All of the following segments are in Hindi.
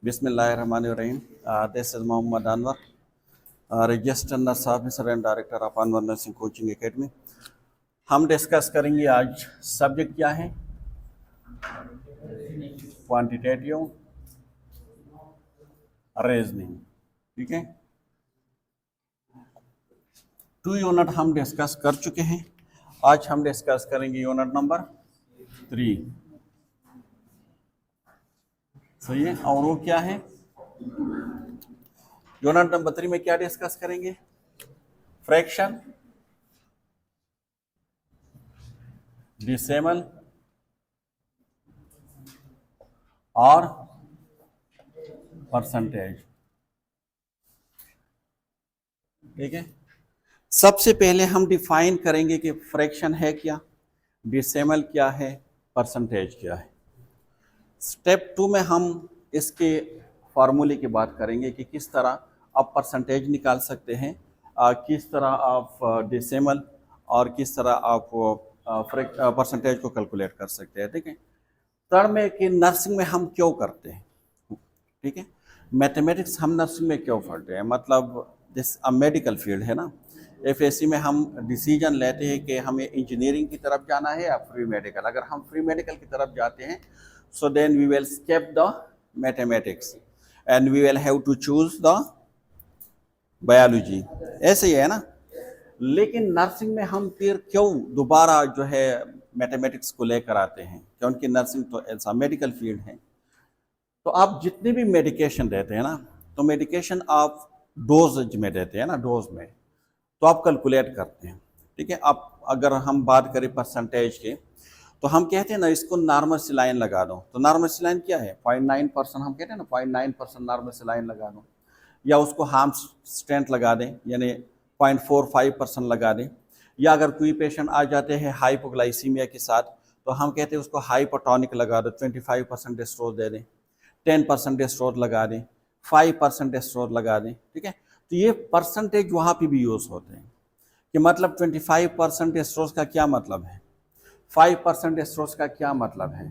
Bismillahirrahmanirrahim. This is Muhammad Anwar, registered nurse officer and director of Anwar Nursing Coaching Academy. हम डिस्कस करेंगे आज सब्जेक्ट क्या है, क्वांटिटेटिव रीजनिंग। ठीक है, 2 यूनिट हम डिस्कस कर चुके हैं। आज हम डिस्कस करेंगे यूनिट नंबर 3। सही है, और वो क्या है, यूनिट नंबर 3 में क्या डिस्कस करेंगे, फ्रैक्शन, डेसिमल और परसेंटेज। ठीक है, सबसे पहले हम डिफाइन करेंगे कि फ्रैक्शन है क्या, डेसिमल क्या है, परसेंटेज क्या है। स्टेप 2 में हम इसके फार्मूले की बात करेंगे कि किस तरह आप परसेंटेज निकाल सकते हैं, किस तरह आप डेसिमल और किस तरह आप परसेंटेज को कैलकुलेट कर सकते हैं। ठीक है, थर्ड में कि नर्सिंग में हम क्यों करते हैं। ठीक है, मैथमेटिक्स हम नर्सिंग में क्यों पढ़ते हैं, मतलब जिस मेडिकल फील्ड है ना, एफएससी में हम डिसीजन लेते हैं कि हमें इंजीनियरिंग की तरफ जाना है या फ्री मेडिकल। अगर हम फ्री मेडिकल की तरफ जाते हैं so then we will skip the mathematics and we will have to choose the biology। ऐसे ही है ना, लेकिन नर्सिंग में हम फिर क्यों दोबारा जो है मैथमेटिक्स को लेकर आते हैं, क्योंकि नर्सिंग तो ऐसा मेडिकल फील्ड है। तो आप जितने भी मेडिकेशन देते हैं ना, तो मेडिकेशन आप डोज में देते हैं ना, डोज में तो आप कैलकुलेट करते हैं। ठीक है, आप अगर हम बात करें परसेंटेज के, तो हम कहते हैं ना इसको नॉर्मल सिलाइन लगा दो। तो नॉर्मल सिलाइन क्या है, 0.9%। हम कहते हैं ना 0.9% नॉर्मल सिलाइन लगा दो, या उसको हार्म स्टेंट लगा दें, यानी 0.45% लगा दें। या अगर कोई पेशेंट आ जाते हैं हाइपोग्लाइसीमिया के साथ, तो हम कहते हैं उसको हाइपोटोनिक लगा दो, 25% डेस्ट्रोज दे दें, 10% डेस्ट्रोज लगा दें, 5% डेस्ट्रोज लगा दें। ठीक है, तो ये परसेंटेज वहाँ पर भी यूज़ होते हैं कि मतलब 25% डेस्ट्रोज का क्या मतलब है, 5% डेस्ट्रोज का क्या मतलब है,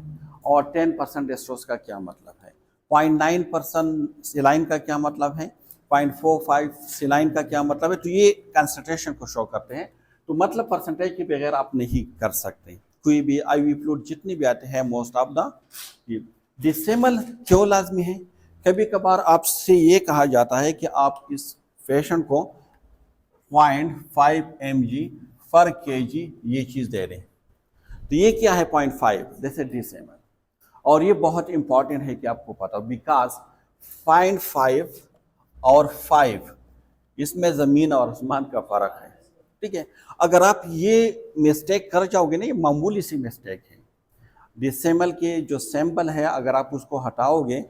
और 10% डेस्ट्रोज का क्या मतलब है, 0.9% सिलाइन का क्या मतलब है, 0.45 सिलाइन का क्या मतलब है। तो ये कंसंट्रेशन को शो करते हैं। तो मतलब परसेंटेज के बगैर आप नहीं कर सकते। कोई भी IV फ्लूइड जितनी भी आते हैं मोस्ट ऑफ द डेसिमल क्यों लाजमी है। कभी कभार आपसे ये कहा जाता है कि आप इस पेशेंट को 0.5 mg पर kg ये चीज़ दे दें। तो ये क्या है 0.5, दिस इज डेसिमल। और ये बहुत इंपॉर्टेंट है कि आपको पता हो, बिकॉज 0.5 और 5 इसमें ज़मीन और आसमान का फ़र्क है। ठीक है, अगर आप ये मिस्टेक कर जाओगे ना, ये मामूली सी मिस्टेक है। डेसिमल के जो सैंपल है अगर आप उसको हटाओगे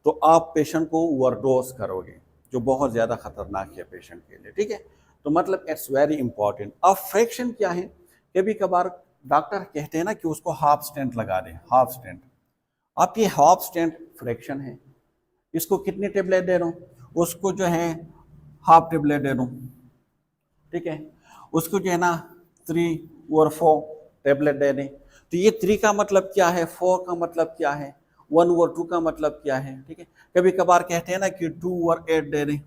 तो आप पेशेंट को ओवरडोज करोगे, जो बहुत ज़्यादा खतरनाक है पेशेंट के लिए। ठीक है, तो मतलब इट्स वेरी इंपॉर्टेंट। अब फ्रैक्शन क्या है, कभी कभार डॉक्टर कहते हैं ना कि उसको हाफ स्टेंट लगा दें, हाफ स्टेंट। आप ये हाफ स्टेंट फ्रैक्शन है, इसको कितनी टेबलेट दे रहा हूँ, उसको जो है हाफ टेबलेट दे दूँ। ठीक है, उसको जो है ना 3 और 4 टेबलेट दे दें। तो ये 3 का मतलब क्या है, 4 का मतलब क्या है, 1 और 2 का मतलब क्या है। ठीक है, कभी कभार कहते हैं ना कि 2 और 8 दे दें,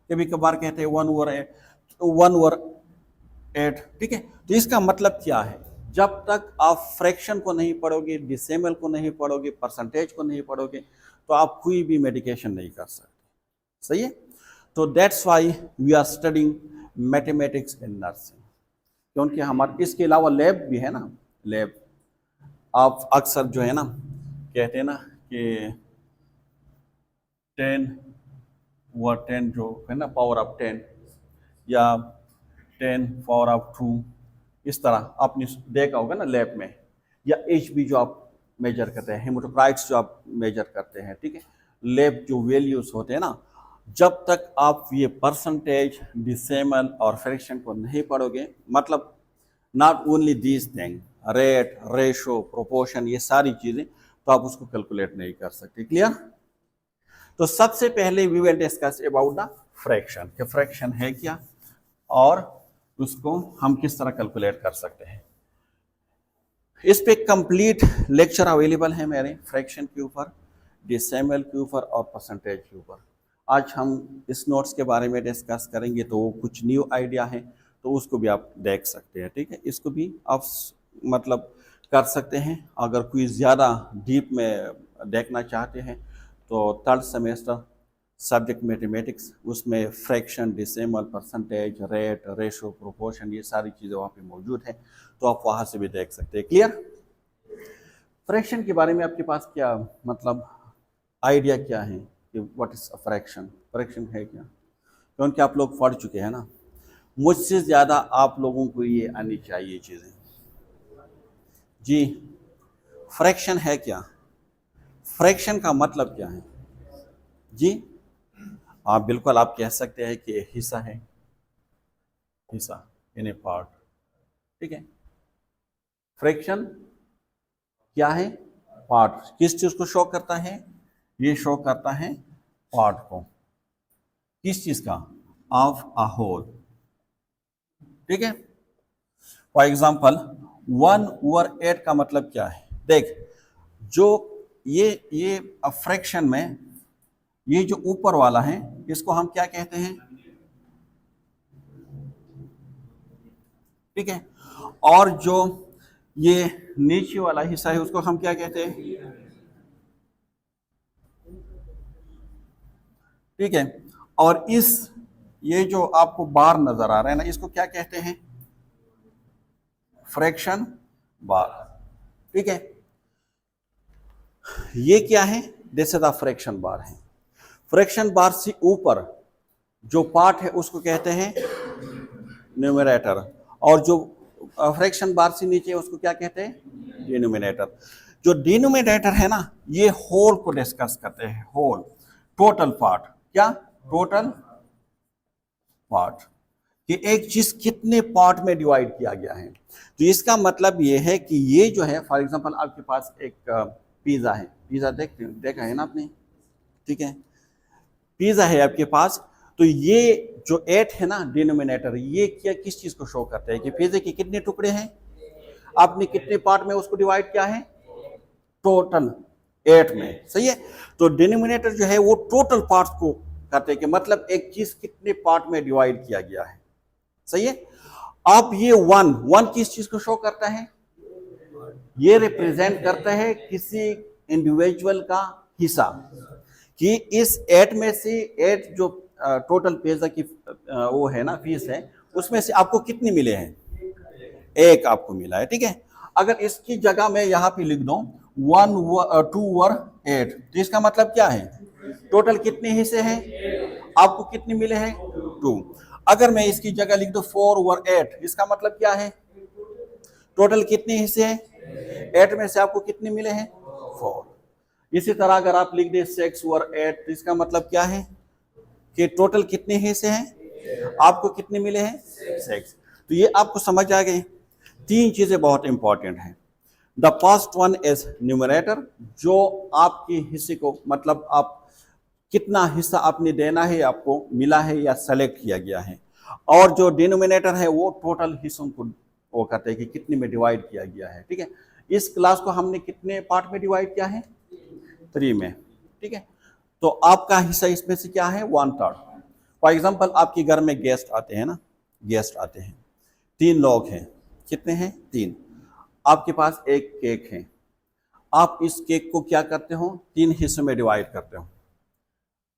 कभी कभार कहते हैं 1 और 8। ठीक है, तो इसका मतलब क्या है, जब तक आप फ्रैक्शन को नहीं पढ़ोगे, डेसिमल को नहीं पढ़ोगे, परसेंटेज को नहीं पढ़ोगे, तो आप कोई भी मेडिकेशन नहीं कर सकते। सही है, तो that's why we are studying mathematics in nursing, क्योंकि हमारे इसके अलावा लैब भी है ना। लैब आप अक्सर जो है ना कहते हैं ना कि 10 और 10 जो है ना पावर ऑफ 10 या 10 पावर ऑफ 2, इस तरह आपने देखा होगा ना लैब में। या HB जो आप मेजर करते हैं, हेमाटोक्राइट्स जो आप मेजर करते हैं। ठीक है, लैब जो वैल्यूज होते हैं ना, जब तक आप ये परसेंटेज, डेसिमल और फ्रैक्शन को नहीं पढ़ोगे, मतलब not only these thing, rate, ratio, proportion, ये सारी चीज़ें, तो आप उसको कैलकुलेट नहीं कर सकते। क्लियर। तो सबसे पहले we will discuss about the fraction, कि फ्रैक्शन है क्या और उसको हम किस तरह कैलकुलेट कर सकते हैं। इस पे कंप्लीट लेक्चर अवेलेबल है मेरे फ्रैक्शन के ऊपर। डेसिमल के ऊपर और परसेंटेज के ऊपर। आज हम इस नोट्स के बारे में डिस्कस करेंगे, तो कुछ न्यू आइडिया है तो उसको भी आप देख सकते हैं, ठीक है। इसको भी आप मतलब कर सकते हैं। अगर कोई ज़्यादा डीप में देखना चाहते हैं तो थर्ड सेमेस्टर सब्जेक्ट मैथमेटिक्स, उसमें fraction, decimal, percentage, rate, ratio, proportion, ये सारी चीज़ें वहाँ पे मौजूद हैं, तो आप वहाँ से भी देख सकते हैं। क्लियर? फ्रैक्शन के बारे में आपके पास क्या मतलब आइडिया क्या है कि what is a fraction? Fraction है क्या? क्योंकि आप लोग पढ़ चुके हैं ना, मुझसे ज़्यादा आप लोगों को ये आनी चाहिए चीज़ें। जी, फ्रैक्शन है क्या? फ्रैक्शन का मतलब क्या है? जी, आप बिल्कुल आप कह सकते हैं कि हिस्सा है, हिस्सा इन ए पार्ट, ठीक है। फ्रैक्शन क्या है? पार्ट। किस चीज को शो करता है? ये शो करता है पार्ट को। किस चीज का? ऑफ अ होल, ठीक है। फॉर एग्जाम्पल 1/8 का मतलब क्या है? देख, जो ये फ्रैक्शन में ये जो ऊपर वाला है इसको हम क्या कहते हैं? ठीक है। और जो ये नीचे वाला हिस्सा है उसको हम क्या कहते हैं? ठीक है। और ये जो आपको बार नजर आ रहा है ना, इसको क्या कहते हैं? फ्रैक्शन बार, ठीक है। ये क्या है? दिस इज द फ्रैक्शन बार है। फ्रैक्शन बार से ऊपर जो पार्ट है उसको कहते हैं न्यूमरेटर, और जो फ्रैक्शन बार से नीचे उसको क्या कहते हैं? डिनोमिनेटर। जो डिनोमिनेटर है ना, ये होल को डिस्कस करते हैं, होल, टोटल पार्ट। क्या? टोटल पार्ट, कि एक चीज कितने पार्ट में डिवाइड किया गया है। तो इसका मतलब ये है कि ये जो है, फॉर एग्जांपल आपके पास एक पिज्जा है, पिज्जा देखा है ना आपने, ठीक है। पिज्जा है आपके पास, तो ये जो 8 है ना डिनोमिनेटर, ये क्या किस चीज को शो करता है कि पिज्जे के कितने टुकड़े हैं, आपने कितने पार्ट में उसको डिवाइड किया है? टोटल 8 में, सही है। तो डिनोमिनेटर जो है वो टोटल पार्ट्स को करते हैं, कि मतलब एक चीज कितने पार्ट में डिवाइड किया गया है, सही है। अब ये वन किस चीज को शो करता है? ये रिप्रेजेंट करता है किसी इंडिविजुअल का हिस्सा, कि इस 8 में से 8 जो टोटल पिज्जा की वो है ना फीस है, उसमें से आपको कितनी मिले हैं? एक आपको मिला है, ठीक है। अगर इसकी जगह मैं यहाँ पे लिख दूं 1/2/8, तो इसका मतलब क्या है? टोटल कितने हिस्से हैं? आपको कितने मिले हैं? 2। अगर मैं इसकी जगह लिख दूं 4/8, इसका मतलब क्या है? टोटल कितने हिस्से हैं? 8 में से आपको कितने मिले हैं? 4। इसी तरह अगर आप लिख दें 6/8, तो इसका मतलब क्या है कि टोटल कितने हिस्से हैं? आपको कितने मिले हैं? 6। तो ये आपको समझ आ गए। 3 चीजें बहुत इंपॉर्टेंट हैं। The first one is numerator, जो आपके हिस्से को मतलब आप कितना हिस्सा आपने देना है, आपको मिला है या सेलेक्ट किया गया है। और जो डिनोमिनेटर है वो टोटल हिस्सों को वो कहते हैं कि कितने में डिवाइड किया गया है, ठीक है। इस क्लास को हमने कितने पार्ट में डिवाइड किया है? 3 में, ठीक है। तो आपका हिस्सा इसमें से क्या है? 1/3। फॉर एग्जाम्पल आपके घर में गेस्ट आते हैं ना, गेस्ट आते हैं, 3 लोग हैं। कितने हैं? 3। आपके पास एक केक है, आप इस केक को क्या करते हो? 3 हिस्सों में डिवाइड करते हो।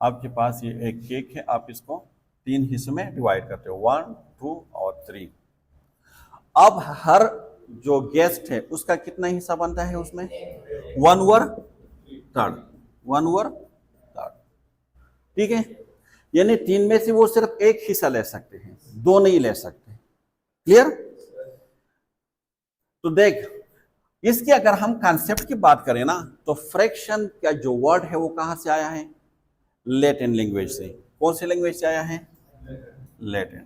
आपके पास ये एक केक है, आप इसको 3 हिस्सों में डिवाइड करते हो, 1, 2 और 3। अब हर जो गेस्ट है उसका कितना हिस्सा बनता है उसमें? 1/3, 1/3, ठीक है। यानी 3 में से वो सिर्फ एक हिस्सा ले सकते हैं, 2 नहीं ले सकते। क्लियर? तो देख, इसकी अगर हम कॉन्सेप्ट की बात करें ना, तो फ्रैक्शन का जो वर्ड है वो कहां से आया है? लैटिन लैंग्वेज से। कौन सी लैंग्वेज से आया है? लैटिन।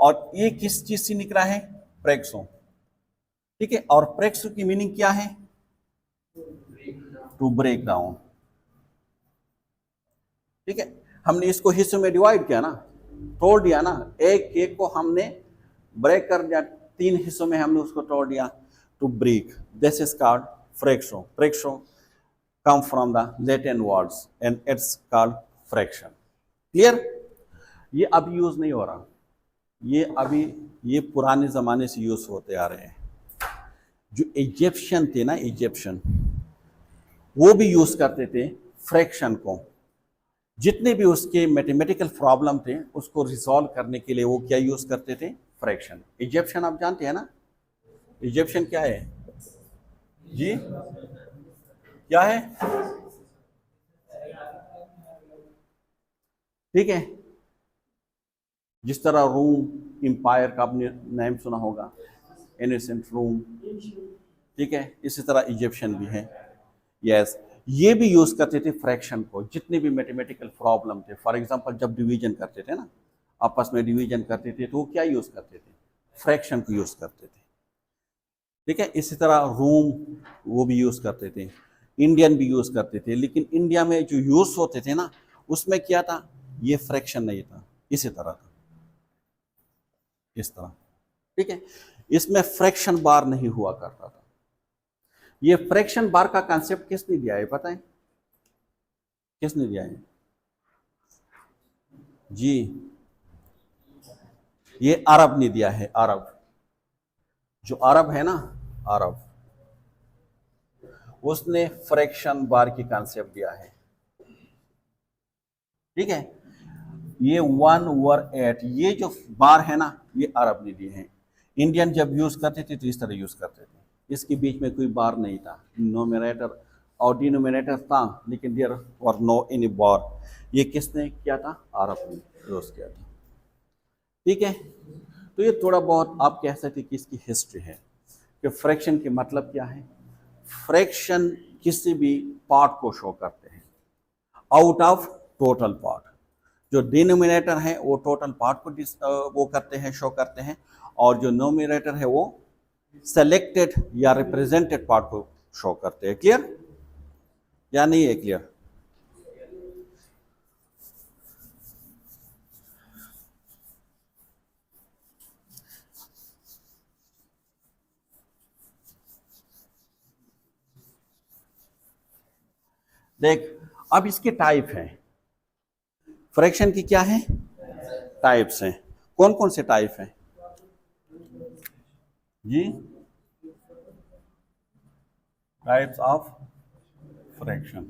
और ये किस चीज से निकला है? प्रेक्सो, ठीक है। और प्रेक्सो की मीनिंग क्या है? टू ब्रेक डाउन, ठीक है। हमने इसको हिस्सों में डिवाइड किया ना, तोड़ दिया ना, एक केक को हमने ब्रेक कर दिया, 3 हिस्सों में हमने उसको तोड़ दिया, to break. This is called फ्रैक्सो। फ्रैक्सो come from the Latin words and it's called fraction. Clear? ये अभी यूज नहीं हो रहा, ये पुराने जमाने से यूज होते आ रहे हैं। जो इजिप्शियन थे ना, इजिप्शियन, वो भी यूज करते थे फ्रैक्शन को। जितने भी उसके मैथमेटिकल प्रॉब्लम थे उसको रिजॉल्व करने के लिए वो क्या यूज करते थे? फ्रैक्शन। इजिप्शियन आप जानते हैं ना, इजिप्शियन क्या है जी? क्या है? ठीक है, जिस तरह रूम इंपायर का आपने नाम सुना होगा, एनिसेंट रूम, ठीक है, इसी तरह इजिप्शियन भी है। यस, ये भी यूज करते थे फ्रैक्शन को। जितने भी मैथमेटिकल प्रॉब्लम थे, फॉर एग्जांपल जब डिवीजन करते थे ना, आपस में डिवीजन करते थे, तो वो क्या यूज करते थे? फ्रैक्शन को यूज करते थे। ठीक है, इसी तरह रूम वो भी यूज करते थे, इंडियन भी यूज करते थे। लेकिन इंडिया में जो यूज होते थे ना, उसमें क्या था? ये फ्रैक्शन नहीं था, इसी तरह था, इस तरह। ठीक है, इसमें फ्रैक्शन बार नहीं हुआ करता था। ये फ्रैक्शन बार का कॉन्सेप्ट किसने दिया है पता है? किसने दिया है जी? ये अरब ने दिया है। अरब, जो अरब है ना, अरब, उसने फ्रैक्शन बार की कॉन्सेप्ट दिया है। ठीक है, ये 1/8 ये जो बार है ना, ये अरब ने दिए हैं। इंडियन जब यूज करते थे तो इस तरह यूज करते थे, इसके बीच में कोई बार नहीं था। नोमिनेटर और डिनोमिनेटर था, लेकिन देयर वर नो एनी बार। ये किसने किया था? अरब ने यूज किया था। ठीक है, तो ये थोड़ा बहुत आप कह सकते कि इसकी हिस्ट्री है कि फ्रैक्शन के मतलब क्या है। फ्रैक्शन किसी भी पार्ट को शो करते हैं आउट ऑफ टोटल पार्ट। जो डिनोमिनेटर है वो टोटल पार्ट को वो करते हैं, शो करते हैं, और जो नोमिनेटर है वो सेलेक्टेड या रिप्रेजेंटेड पार्ट को शो करते हैं। क्लियर या नहीं है? क्लियर? देख, अब इसके टाइप हैं। फ्रैक्शन की क्या है? टाइप्स हैं। कौन कौन से टाइप हैं जी? Types of fraction.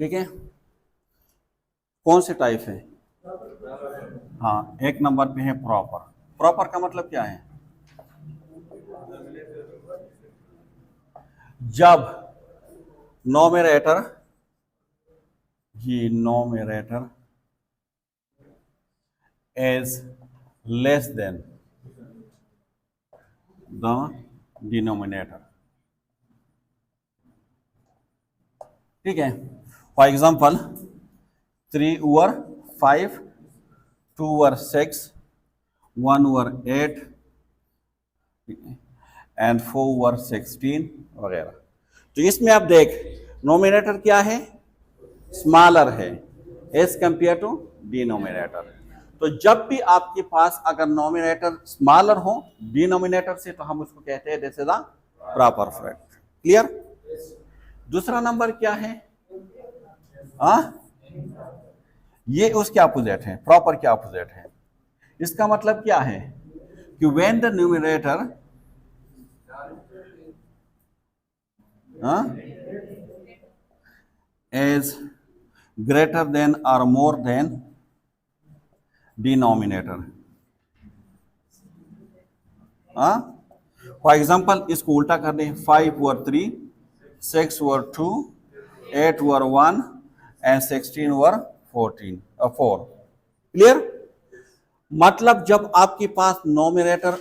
ठीक है, कौन से टाइप है? हाँ, एक नंबर पे है प्रॉपर। प्रॉपर का मतलब क्या है? जब नोमिनेटर, ये nominator is less than the denominator। ठीक है, फॉर एग्जाम्पल 3/5, 2/6, 1/8 एंड 4/16 वगैरह। तो इसमें आप देख, नोमिनेटर क्या है? स्मॉलर है एज कंपेयर टू डिनोमिनेटर। तो जब भी आपके पास अगर नोमिनेटर स्मॉलर हो डिनोमिनेटर से, तो हम उसको कहते हैं this is the proper fraction. Clear? दूसरा नंबर क्या है? ये उसके अपोजिट है, प्रॉपर के अपोजिट है। इसका मतलब क्या है कि when the numerator is greater than or more than denominator। For example इसको उल्टा कर दें, 5/3, 6/2, 8/1 एंड 16/14 4। क्लियर? मतलब जब आपके पास नोमिनेटर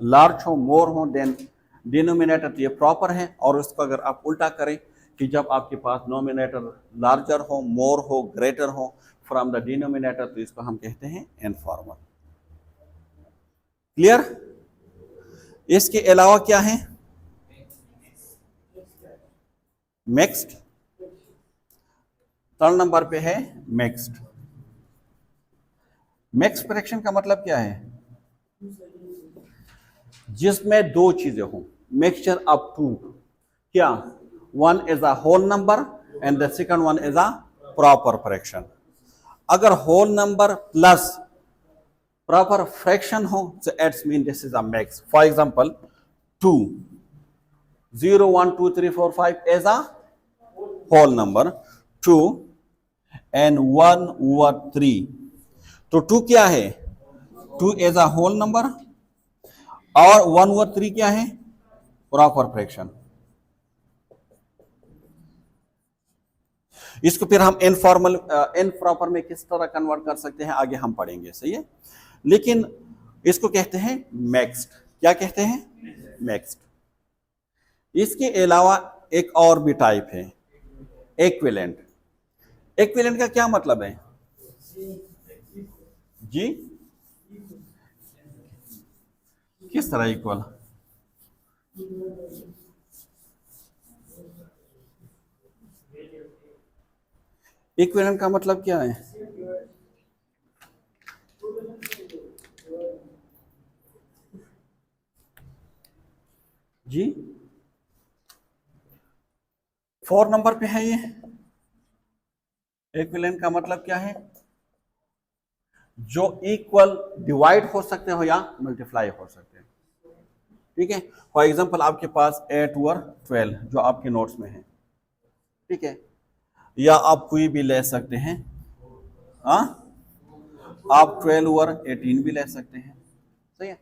लार्ज हो, मोर हो देन डिनोमिनेटर, तो ये प्रॉपर है। और उसको अगर आप उल्टा करें कि जब आपके पास नोमिनेटर लार्जर हो, मोर हो, ग्रेटर हो फ्रॉम द डिनोमिनेटर, तो इसको हम कहते हैं इनफॉर्मल। क्लियर? इसके अलावा क्या है? मिक्स्ड। थर्ड नंबर पे है मिक्स्ड। मिक्स्ड फ्रैक्शन का मतलब क्या है? जिसमें दो चीजें हों, मिक्सचर ऑफ टू, क्या, one is a whole number and the second one is a proper fraction. अगर whole number plus proper fraction हो तो it's mean this is a mix. For example 2, 0 1 2 3 4 5 is a whole number, 2 and 1 over 3, तो 2 क्या है, 2 is a whole number और 1 over 3 क्या है, प्रॉपर फ्रैक्शन। इसको फिर हम इनफॉर्मल इनप्रॉपर में किस तरह कन्वर्ट कर सकते हैं आगे हम पढ़ेंगे, सही है। लेकिन इसको कहते हैं मिक्स्ड। क्या कहते हैं, मिक्स्ड। इसके अलावा एक और भी टाइप है, इक्विवेलेंट। इक्विवेलेंट का क्या मतलब है जी, किस तरह इक्वल, इक्विवेलेंट का मतलब क्या है जी, 4 नंबर पे है ये। इक्विवेलेंट का मतलब क्या है, जो इक्वल डिवाइड हो सकते हो या मल्टीप्लाई हो सकते हैं, ठीक है। फॉर एग्जांपल आपके पास 8 और 12 जो आपके नोट्स में है, ठीक है, या आप कोई भी ले सकते हैं, हाँ, आप 12 और 18 भी ले सकते हैं, सही है।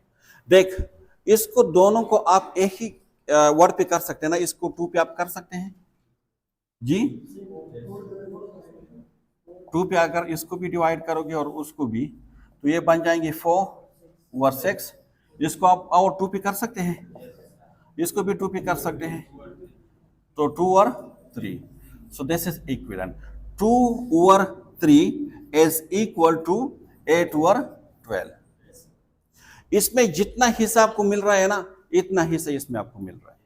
देख, इसको दोनों को आप एक ही वर्ड पे कर सकते हैं ना, इसको 2 पे आप कर सकते हैं जी, 2 पे अगर इसको भी डिवाइड करोगे और उसको भी, तो ये बन जाएंगे 4 और 6। इसको आप और 2 पे कर सकते हैं, इसको भी 2 पे कर सकते हैं, तो 2 और 3। So this is equivalent. 2 और 3 इज इक्वल टू 8 और 12। इसमें जितना हिस्सा आपको मिल रहा है ना, इतना हिस्सा इसमें आपको मिल रहा है,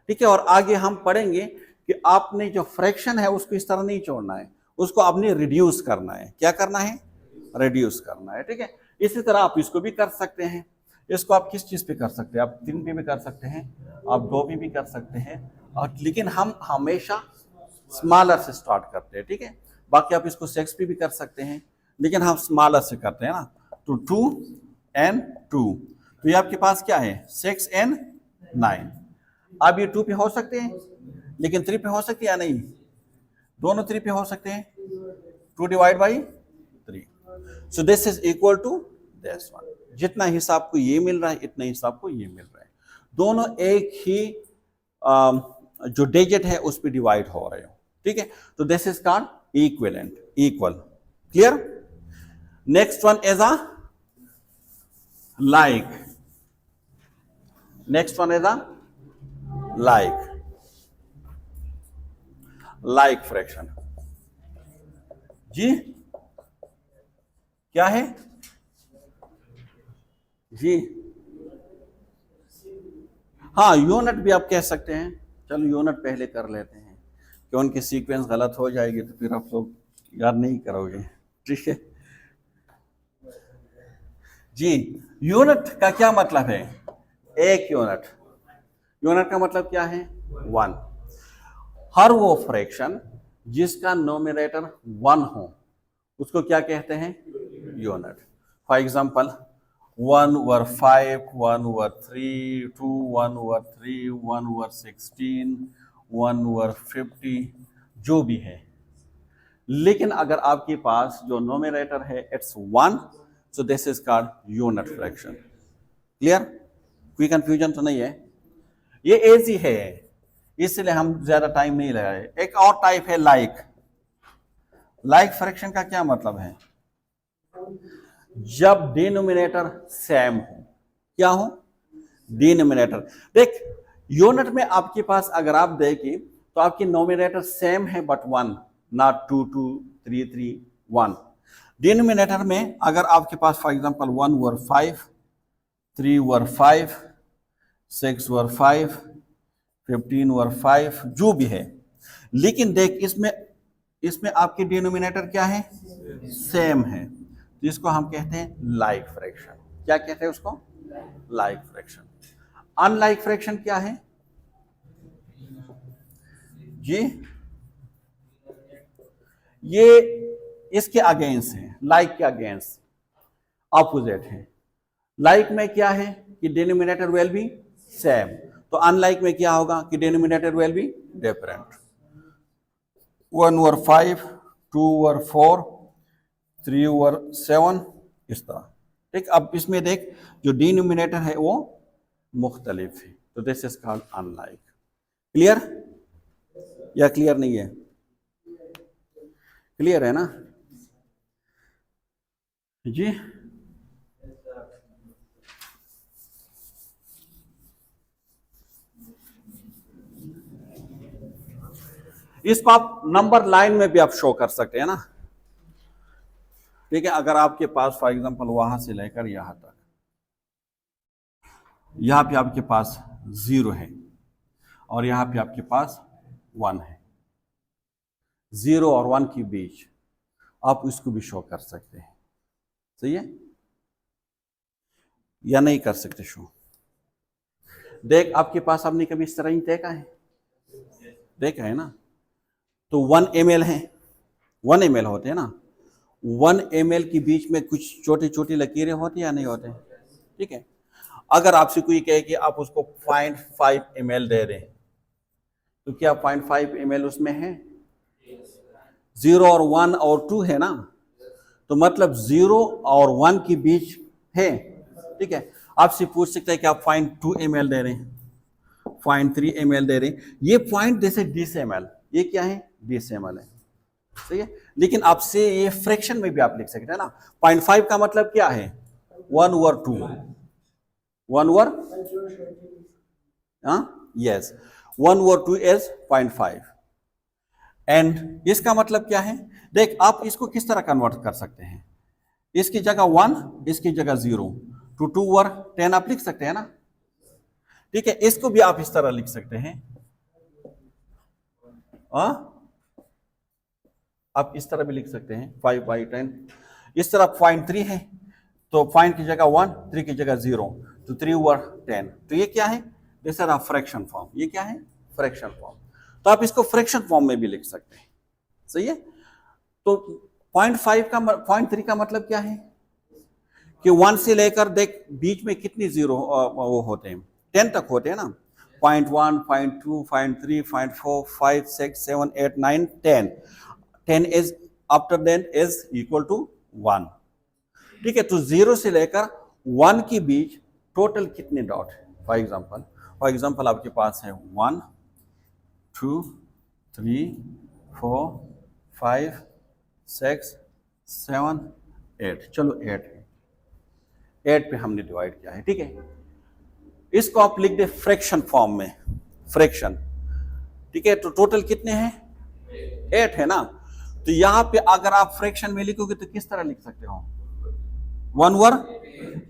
ठीक है। और आगे हम पढ़ेंगे कि आपने जो फ्रैक्शन है उसको इस तरह नहीं छोड़ना है, उसको आपने रिड्यूस करना है। क्या करना है, रिड्यूस करना है, ठीक है। इसी तरह आप इसको भी कर सकते हैं। इसको आप किस चीज पे कर सकते हैं, आप 3 पे भी कर सकते हैं, आप 2 पे भी कर सकते हैं, और लेकिन हम हमेशा स्मॉलर से स्टार्ट करते हैं, ठीक है। बाकी आप इसको 6 पे भी कर सकते हैं, लेकिन हम स्मॉलर से करते हैं ना। तो 2 and 2, तो ये आपके पास क्या है, 6 and 9। अब ये 2 पे हो सकते हैं, लेकिन 3 पे हो सकते हैं या नहीं, दोनों 3 पे हो सकते हैं। 2 divide by 3, so this is equal to this one. जितना हिस्सा आपको ये मिल रहा है इतना हिस्सा आपको ये मिल रहा है, दोनों एक ही जो डिजिट है उस पर डिवाइड हो रहे हो, ठीक है। तो this is called equivalent, equal. Clear. Next one is a like, next one is a like, like fraction जी, क्या है जी, हाँ, यूनिट भी आप कह सकते हैं। चलो यूनिट पहले कर लेते हैं, कि उनकी सीक्वेंस गलत हो जाएगी तो फिर आप लोग याद नहीं करोगे, ठीक है जी। यूनिट का क्या मतलब है, एक यूनिट। यूनिट का मतलब क्या है, 1। हर वो फ्रैक्शन जिसका नोमिनेटर 1 हो उसको क्या कहते हैं, unit. For example 1 over 5, 1 over 3, 2, 1 over 3, 1 over 16, 1 over 50, जो भी है। लेकिन अगर आपके पास जो नोमिनेटर है it's 1, so this is called unit fraction. Clear, कोई कंफ्यूजन तो नहीं है, ये इजी है, इसलिए हम ज्यादा टाइम नहीं लगाए। एक और टाइप है लाइक। लाइक फ्रैक्शन का क्या मतलब है, जब डिनोमिनेटर सेम हो। क्या हो, डिनोमिनेटर। देख, यूनिट में आपके पास अगर आप देखें तो आपकी नोमिनेटर सेम है बट 1, नॉट 2 2 3 3 1। डिनोमिनेटर में अगर आपके पास for example 1 over 5, 3 over 5, 6 over 5, 15 over 5, जो भी है, लेकिन देख इसमें आपकी डिनोमिनेटर क्या है, सेम है, तो इसको हम कहते हैं लाइक फ्रैक्शन। क्या कहते हैं उसको? Like fraction. अनलाइक फ्रैक्शन क्या है जी? ये इसके अगेंस्ट है, लाइक के अगेंस्ट, ऑपोजिट है। लाइक में क्या है कि डिनोमिनेटर विल बी सेम, तो अनलाइक में क्या होगा कि denominator will be different. 1 over 5, 2 over 4, 3 over 7, इस तरह। ठीक, अब इसमें देख जो डिनोमिनेटर है वो मुख्तलिफ है, तो this is called unlike. Clear या क्लियर नहीं है? क्लियर है ना जी? इसको आप नंबर लाइन में भी आप शो कर सकते हैं ना। ठीक है, अगर आपके पास फॉर एग्जांपल वहां से लेकर यहां तक, यहां पे आपके पास 0 है और यहां पे आपके पास 1 है, 0 और 1 के बीच आप इसको भी शो कर सकते हैं। सही है या नहीं कर सकते शो? देख आपके पास, आपने कभी इस तरह ही देखा है? देखा है ना? तो 1 ml है, 1 ml होते हैं ना, 1 ml के बीच में कुछ छोटी छोटी लकीरें होती हैं या नहीं होते? ठीक है, अगर आपसे कोई कहे कि आप उसको 0.5 ml दे रहे हैं, तो क्या 0.5 ml उसमें है? 0 और 1 और 2 है ना, तो मतलब 0 और 1 के बीच है। ठीक है, आपसे पूछ सकते हैं कि आप 0.2 ml दे रहे हैं, 0.3 ml दे रहे हैं, ये पॉइंट जैसे 20 ml, ये क्या है? 20 ml है। सही है, लेकिन आपसे ये फ्रैक्शन में भी आप लिख सकते हैं ना। 0.5 का मतलब क्या है? 1 over 2, 1 over, yes, 1 over 2 is 0.5। And इसका मतलब क्या है? देख आप इसको किस तरह कन्वर्ट कर सकते हैं, इसकी जगह 1, इसकी जगह 0, तो 2 ओवर 10 आप लिख सकते हैं ना। ठीक है, इसको भी आप इस तरह लिख सकते हैं, आप इस तरह भी लिख सकते हैं 5/10। इस तरह 0.3 है, तो 0 की जगह 1, 3 की जगह 0, तो 3 ओवर 10। तो ये क्या है? This is a fraction form. ये क्या है? Fraction form. तो आप इसको फ्रैक्शन फॉर्म में भी लिख सकते हैं। सही है, तो 0.5 का 0.3 का मतलब क्या है कि 1 से लेकर देख बीच में कितनी 0 वो होते हैं, 10 तक होते हैं ना। 0.1, 0.2, 0.3, 0.4, 5, 6, 7, 8, 9, 10। 10 is after then is equal to 1। ठीक है, तो 0 से लेकर 1 के बीच टोटल कितने डॉट है? फॉर एग्जाम्पल आपके पास है 1, 2, 3, 4, 5, 6, 7, 8। चलो 8 है, 8 पे हमने डिवाइड किया है। ठीक है, इसको आप लिख दे फ्रैक्शन फॉर्म में, फ्रैक्शन। ठीक है, तो टोटल कितने हैं? 8 है ना। तो यहां पे अगर आप फ्रैक्शन में लिखोगे तो किस तरह लिख सकते हो? 1 ओवर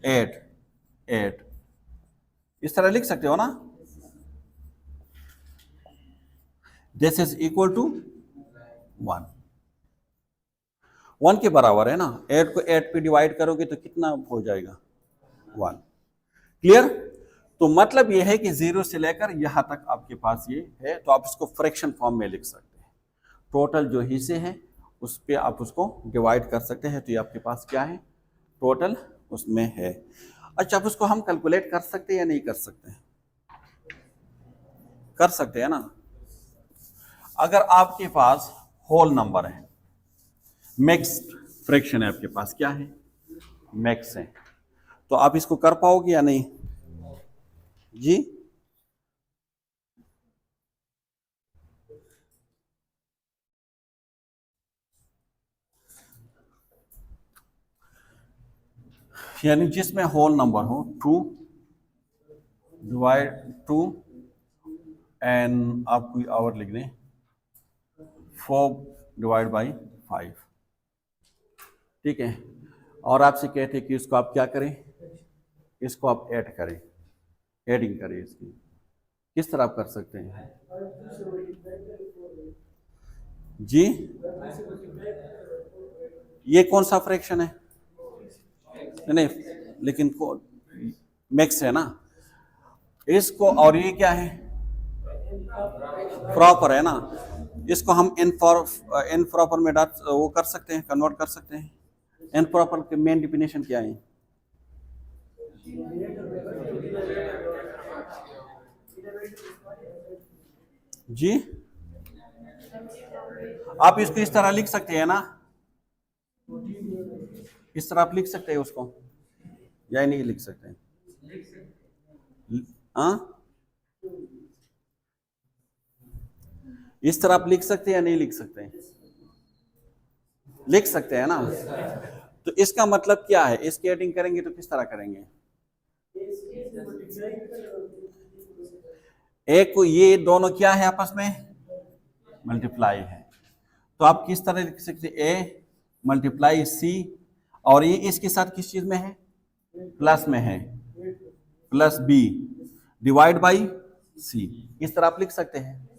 8, 8 इस तरह लिख सकते हो ना। दिस इज इक्वल टू 1, 1 के बराबर है ना। 8 को 8 पे डिवाइड करोगे तो कितना हो जाएगा? 1। क्लियर? तो मतलब यह है कि 0 से लेकर यहां तक आपके पास ये है, तो आप इसको फ्रैक्शन फॉर्म में लिख सकते हैं। टोटल जो हिस्से हैं उस पर आप उसको डिवाइड कर सकते हैं, तो ये आपके पास क्या है? टोटल उसमें है। अच्छा, अब उसको हम कैलकुलेट कर सकते हैं या नहीं कर सकते? कर सकते हैं ना। अगर आपके पास होल नंबर है, मिक्स्ड फ्रैक्शन है आपके पास, क्या है? मैक्स है, तो आप इसको कर पाओगे या नहीं जी? यानी जिसमें होल नंबर हो 2 डिवाइड 2 एंड आप कोई आवर लिख दें 4 डिवाइड बाई 5। ठीक है, और आपसे कहते हैं कि इसको आप क्या करें? इसको आप ऐड करें, एडिंग करें इसकी। किस तरह आप कर सकते हैं जी? ये कौन सा फ्रैक्शन है? नहीं, लेकिन को मिक्स है ना इसको, और ये क्या है प्रॉपर है ना, इसको हम इनप्रॉपर में वो कर सकते हैं, कन्वर्ट कर सकते हैं। इनप्रॉपर की मेन डिफिनेशन क्या है? जी आप इसको इस तरह लिख सकते हैं ना, इस तरह आप लिख सकते हैं उसको, या नहीं लिख सकते हैं? हाँ इस तरह आप लिख सकते हैं या नहीं लिख सकते हैं? लिख सकते हैं ना। तो इसका मतलब क्या है, इसकी एडिंग करेंगे तो किस तरह करेंगे? एक को ये दोनों क्या है आपस में मल्टीप्लाई है, तो आप किस तरह लिख सकते हैं? ए मल्टीप्लाई सी, और ये इसके साथ किस चीज में है? प्लस में है, plus B divide by C, इस तरह आप लिख सकते हैं।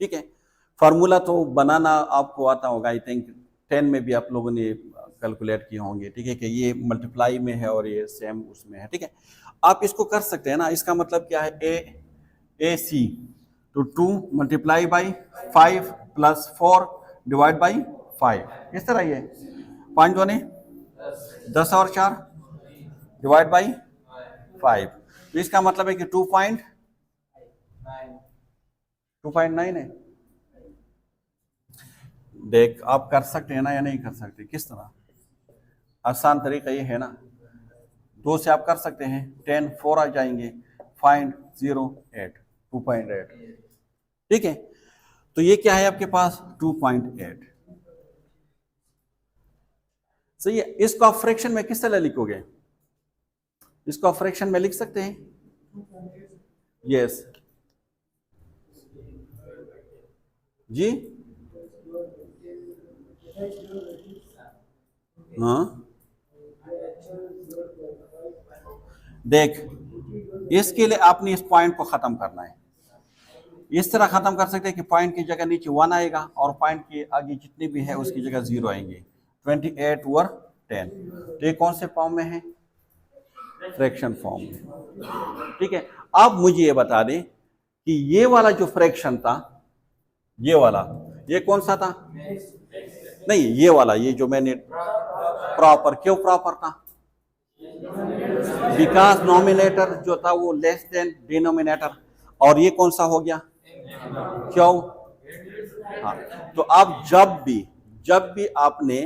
ठीक है, फॉर्मूला तो बनाना आपको आता होगा, आई थिंक 10 में भी आप लोगों ने कैलकुलेट किए होंगे। ठीक है, कि ये मल्टीप्लाई में है और ये सेम उसमें है। ठीक है, आप इसको कर सकते हैं ना। इसका मतलब क्या है? ए सी तो 2 multiply by 5 plus 4 divide by 5, इस तरह ये 5 दूने 10 और 4 डिवाइड बाई 5, तो इसका मतलब है कि 2.9 है। देख आप कर सकते हैं ना या नहीं कर सकते? किस तरह? आसान तरीका ये है ना, 2 से आप कर सकते हैं, 10 4 आ जाएंगे, फाइंड 0.8 2.8। ठीक है, तो ये क्या है आपके पास? 2.8। सही है। इसको आप फ्रैक्शन में किस तरह लिखोगे? इसको आप फ्रैक्शन में लिख सकते हैं? यस जी, हाँ देख, इसके लिए आपने इस पॉइंट को खत्म करना है। इस तरह खत्म कर सकते हैं कि पॉइंट की जगह नीचे 1 आएगा और पॉइंट के आगे जितने भी है उसकी जगह 0 आएंगे। 28 ओवर 10, तो ये कौन से फॉर्म में है? फ्रैक्शन फॉर्म में। ठीक है, अब मुझे ये बता दें कि ये वाला जो फ्रैक्शन था, ये वाला, ये कौन सा था? नहीं, ये वाला, ये जो मैंने प्रॉपर, क्यों प्रॉपर था? बिकॉज नॉमिनेटर जो था वो लेस देन डिनोमिनेटर, और ये कौन सा हो गया? क्यों? हाँ, तो अब जब भी आपने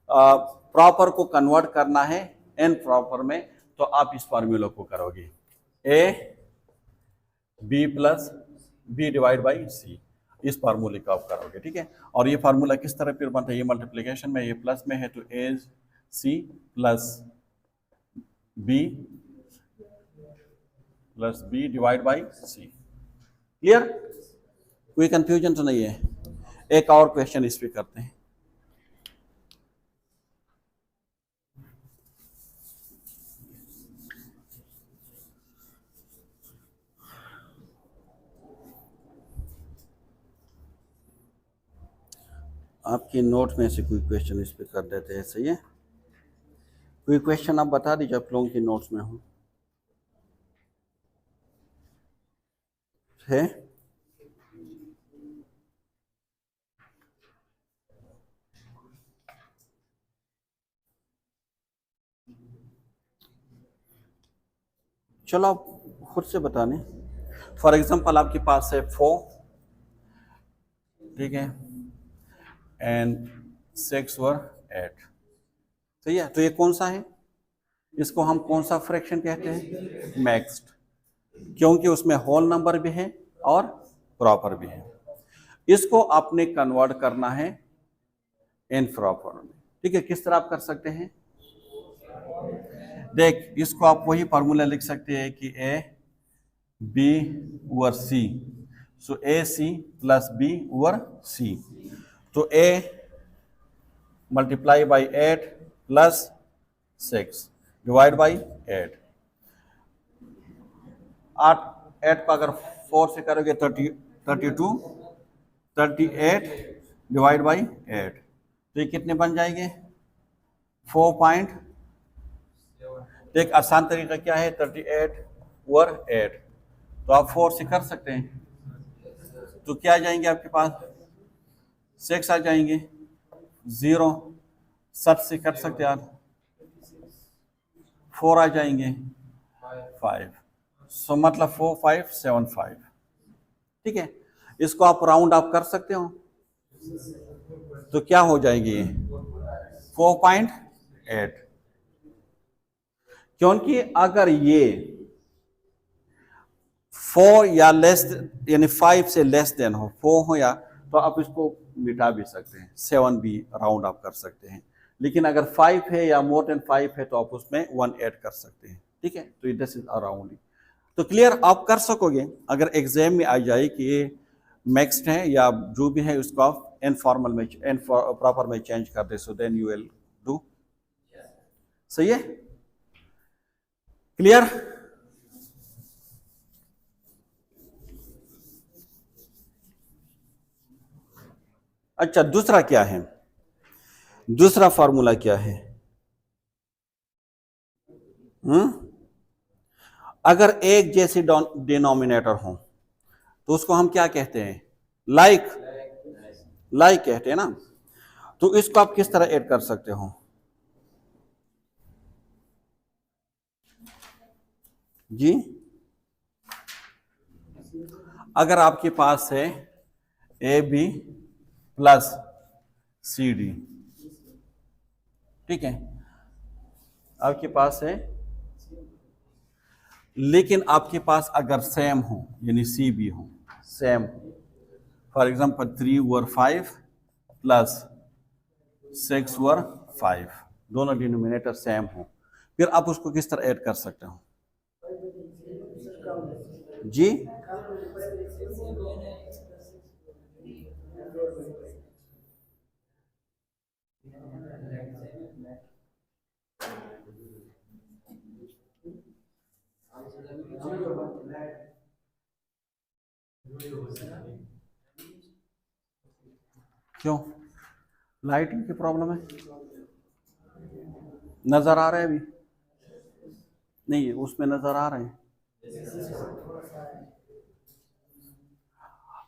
प्रॉपर को कन्वर्ट करना है एन प्रॉपर में, तो आप इस फॉर्मूला को करोगे, A B plus B divide by C, इस फार्मूले को आप करोगे। ठीक है, और ये फार्मूला किस तरह फिर बनता है? ये मल्टीप्लिकेशन में, ये प्लस में है तो A C plus B divide by C. Clear? कोई कंफ्यूजन तो नहीं है? एक और क्वेश्चन इस पे करते हैं। आपके नोट में से कोई क्वेश्चन इस पे कर देते हैं, सही है? कोई क्वेश्चन आप बता दीजिए, आप लोगों के नोट्स में हो है? चलो आप खुद से बताने। फॉर एग्जांपल आपके पास है 4, ठीक है, एंड 6 और 8, सही है? तो ये कौन सा है? इसको हम कौन सा फ्रैक्शन कहते हैं? मैक्स्ड, क्योंकि उसमें होल नंबर भी है और प्रॉपर भी है। इसको आपने कन्वर्ट करना है इन प्रॉपर में। ठीक है, किस तरह आप कर सकते हैं? देख, इसको आप वही फार्मूला लिख सकते हैं कि A B over C, so A C plus B over C, तो A multiply by 8 plus 6 divide by 8, 8 को अगर 4 से करोगे 32, 38 डिवाइड बाई 8, तो ये कितने बन जाएंगे? 4. तो एक आसान तरीका क्या है, 38 ओवर 8, तो आप 4 से कर सकते हैं, तो क्या आ जाएंगे आपके पास, 6 आ जाएंगे, 0 7 से कर सकते हैं आप, 4 आ जाएंगे, 5, सो मतलब 4 5 7 5, ठीक है। इसको आप राउंड आप कर सकते हो, तो क्या हो जाएगी 4.8, क्योंकि अगर ये 4 या लेस यानी 5 से लेस देन हो, 4 हो या, तो आप इसको मिटा भी सकते हैं, 7 भी राउंड आप कर सकते हैं, लेकिन अगर 5 है या मोर देन 5 है तो आप उसमें 1 ऐड कर सकते हैं, ठीक है। तो दिस इज अराउंड, तो क्लियर आप कर सकोगे। अगर एग्जाम में आ जाए कि ये मिक्स्ड है या जो भी है उसको आप इनफॉर्मल में प्रॉपर में चेंज कर दे, so then you will do, सही है, क्लियर। अच्छा, दूसरा क्या है, दूसरा फॉर्मूला क्या है, अगर एक जैसी डिनोमिनेटर हो तो उसको हम क्या कहते हैं, लाइक कहते हैं ना। तो इसको आप किस तरह ऐड कर सकते हो, जी, अगर आपके पास है A B plus C D, ठीक है, आपके पास है, लेकिन आपके पास अगर सेम हो यानी सी बी हो, सेम हो, for example 3 over 5 plus 6 over 5, दोनों डिनोमिनेटर सेम हो, फिर आप उसको किस तरह ऐड कर सकते हो, जी, क्यों, लाइटिंग की प्रॉब्लम है, नजर आ रहा है अभी, नहीं उसमें नजर आ रहे हैं,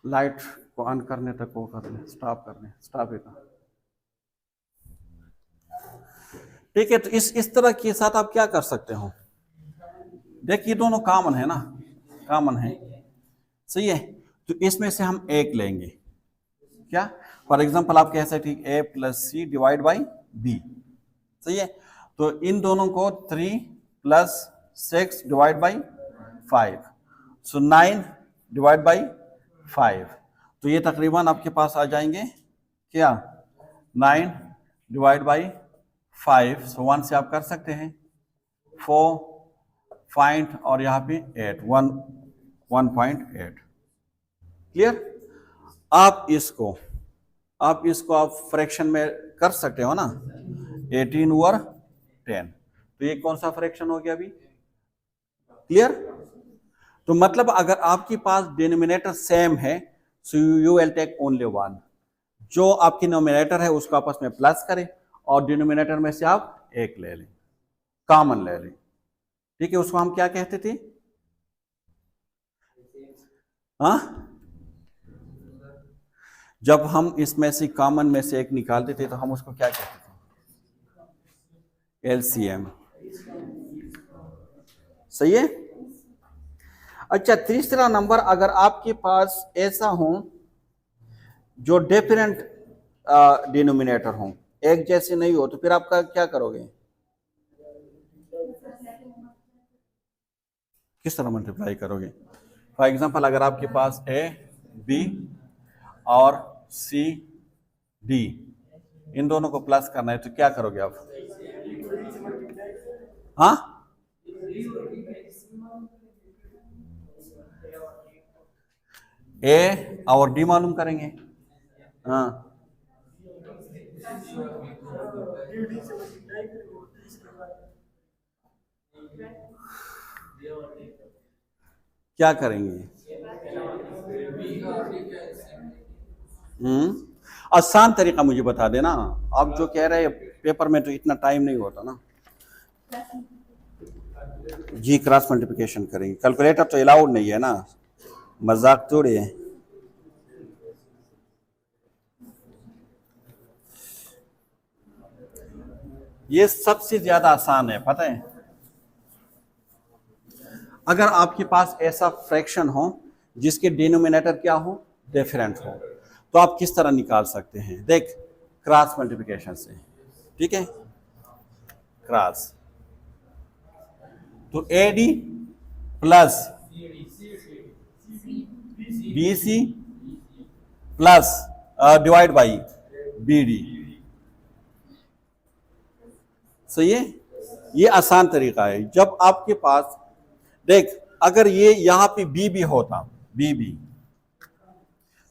लाइट को ऑन करने तक वो करने, स्टॉप करने, स्टॉप है, ठीक है। तो इस तरह के साथ आप क्या कर सकते हो, देखिए दोनों कॉमन है ना, कॉमन है, सही है। तो इसमें से हम एक लेंगे, क्या, फॉर एग्जांपल आप कह सकते हैं A plus C divide by B, सही है। तो इन दोनों को 3 plus 6 divide by 5, so 9 divide by 5, तो ये तकरीबन आपके पास आ जाएंगे क्या, 9 डिवाइड बाई 5, सो 1 से आप कर सकते हैं, 4 फाइंड और यहाँ पे 8, 1.8, क्लियर। आप इसको आप फ्रैक्शन में कर सकते हो ना, 18 ओवर 10, तो ये कौन सा फ्रैक्शन हो गया अभी, क्लियर। तो मतलब अगर आपके पास डिनोमिनेटर सेम है, so you will take only 1, जो आपकी नोमिनेटर है उसको आपस में प्लस करें और डिनोमिनेटर में से आप एक ले लें, कॉमन ले लें, ठीक है। उसको हम क्या कहते थे, हाँ, जब हम इसमें से कॉमन में से एक निकालते थे तो हम उसको क्या कहते थे, एलसीएम, सही है। अच्छा, तीसरा नंबर, अगर आपके पास ऐसा हो जो डिफरेंट डिनोमिनेटर हो, एक जैसे नहीं हो, तो फिर आपका क्या करोगे, किस तरह मल्टीप्लाई करोगे। फॉर एग्जांपल अगर आपके पास ए बी और सी डी, इन दोनों को प्लस करना है, तो क्या करोगे आप, हाँ, ए और डी मालूम करेंगे, हाँ, क्या करेंगे, आसान तरीका मुझे बता देना, आप जो कह रहे हैं पेपर में तो इतना टाइम नहीं होता ना, जी क्रॉस मल्टीप्लिकेशन करेंगे, कैलकुलेटर तो अलाउड नहीं है ना, मजाक थोड़ी है। ये सबसे ज्यादा आसान है, पता है। अगर आपके पास ऐसा फ्रैक्शन हो जिसके डिनोमिनेटर क्या हो, डिफरेंट हो, तो आप किस तरह निकाल सकते हैं, देख क्रॉस मल्टीप्लिकेशन से, ठीक है। क्रॉस तो AD plus BC plus divide by BD, सही है। ये आसान तरीका है। जब आपके पास देख, अगर ये यहां पे B भी होता, BB,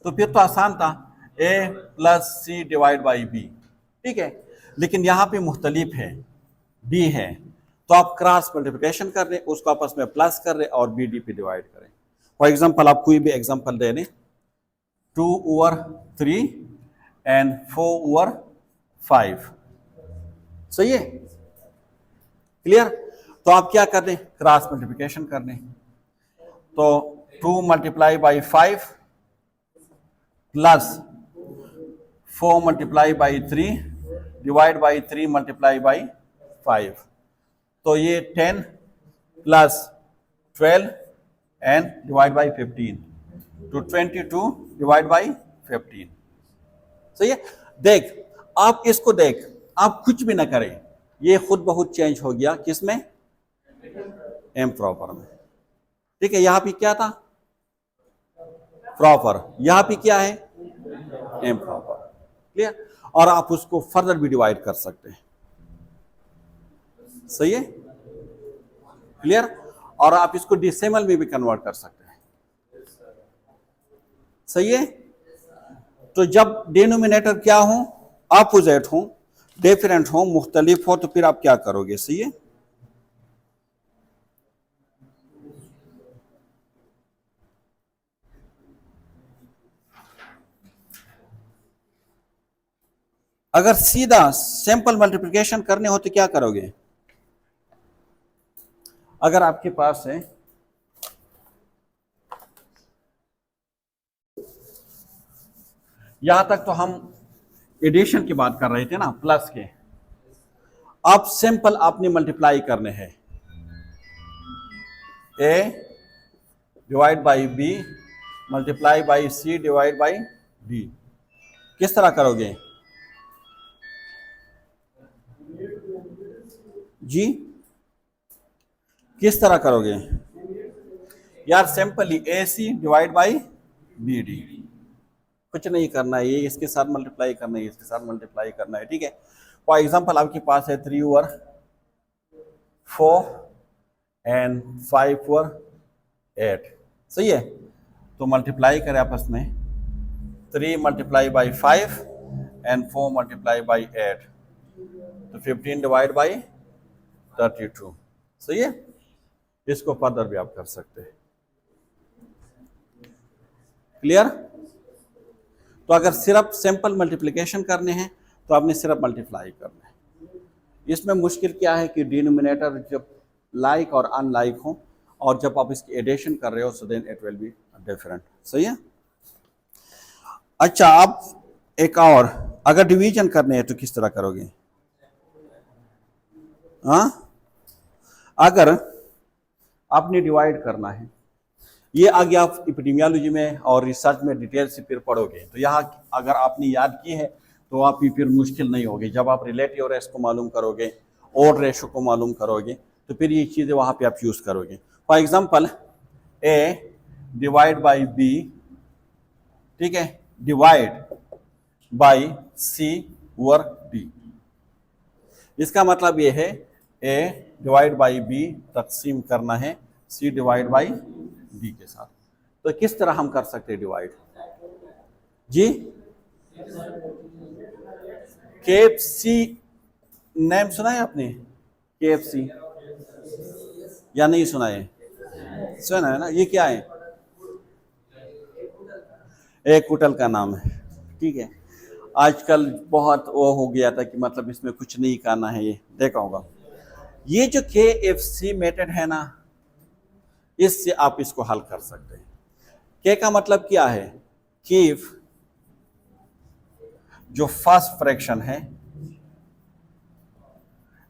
तो फिर तो आसान था, A plus C divide by B, ठीक है। लेकिन यहां पे मुख्तलिफ है, B है, तो आप क्रॉस मल्टीप्लिकेशन कर रहे, उसको आपस में प्लस कर रहे और BD पे डिवाइड करें। फॉर एग्जांपल आप कोई भी एग्जांपल दे दें, 2 ओवर 3 एंड 4 ओवर 5, सही है, क्लियर। तो आप क्या कर दें, क्रॉस मल्टीप्लिकेशन कर दें। तो 2 multiply by 5 plus 4 multiply by 3 divide by 3 multiply by 5, तो ये 10 प्लस 12 एंड डिवाइड बाई 15, तो 22 डिवाइड बाई 15, सही है। देख, आप इसको देख, आप कुछ भी ना करें, ये खुद बहुत चेंज हो गया, किसमें, एम प्रॉपर में, ठीक है। यहां पे क्या था, प्रॉपर, यहां पे क्या है, एम प्रॉपर, क्लियर। और आप उसको फर्दर भी डिवाइड कर सकते हैं, सही है, क्लियर। और आप इसको डेसिमल में भी कन्वर्ट कर सकते हैं, सही है। तो जब डिनोमिनेटर क्या हो, अपोजिट हो, डिफरेंट हो, मुख्तलिफ हो, तो फिर आप क्या करोगे, सही है। अगर सीधा सिंपल मल्टीप्लिकेशन करने हो तो क्या करोगे, अगर आपके पास है यहां तक तो हम एडिशन की बात कर रहे थे ना, प्लस के, अब सिंपल आपने मल्टीप्लाई करने हैं, A divide by B multiply by C divide by D, किस तरह करोगे जी, किस तरह करोगे यार, simply AC divide by BD, कुछ नहीं करना है, ये इसके साथ मल्टीप्लाई करना है, इसके साथ मल्टीप्लाई करना है, ठीक है। फॉर एग्जांपल आपके पास है 3 ओवर 4 एंड 5 ओवर 8, सही है। तो मल्टीप्लाई करें आपस में, 3 multiply by 5 and 4 multiply by 8, तो 15 डिवाइड बाई 32, सही है। इसको फर्दर भी आप कर सकते हैं, क्लियर। तो अगर सिर्फ सिंपल मल्टीप्लिकेशन करने हैं तो आपने सिर्फ मल्टीप्लाई करना है। इसमें मुश्किल क्या है कि डिनोमिनेटर जब लाइक और अनलाइक हो, और जब आप इसकी एडिशन कर रहे हो, so then it will be different, सही है। अच्छा, आप एक और, अगर डिवीजन करने हैं तो किस तरह करोगे, हाँ, अगर आपने डिवाइड करना है, ये आगे आप एपिडेमियोलॉजी में और रिसर्च में डिटेल से फिर पढ़ोगे, तो यहाँ अगर आपने याद की है तो आप फिर मुश्किल नहीं होगी। जब आप रिलेटिव रेशो को मालूम करोगे, ओड रेशो को मालूम करोगे, तो फिर ये चीज़ें वहाँ पे आप यूज़ करोगे। For example A divide by B, ठीक है, divide by C over D, इसका मतलब ये है A डिवाइड बाई B तकसीम करना है C डिवाइड बाई D के साथ। तो किस तरह हम कर सकते हैं डिवाइड जी, KFC नेम सुना है आपने, KFC या नहीं सुना है, सुना है ना, ये क्या है, एक होटल का नाम है, ठीक है। आजकल बहुत वो हो गया था कि मतलब इसमें कुछ नहीं करना है, ये देखा होगा, ये जो KFC मेथड है ना, इससे आप इसको हल कर सकते हैं। के का मतलब क्या है? कीप जो फर्स्ट फ्रैक्शन है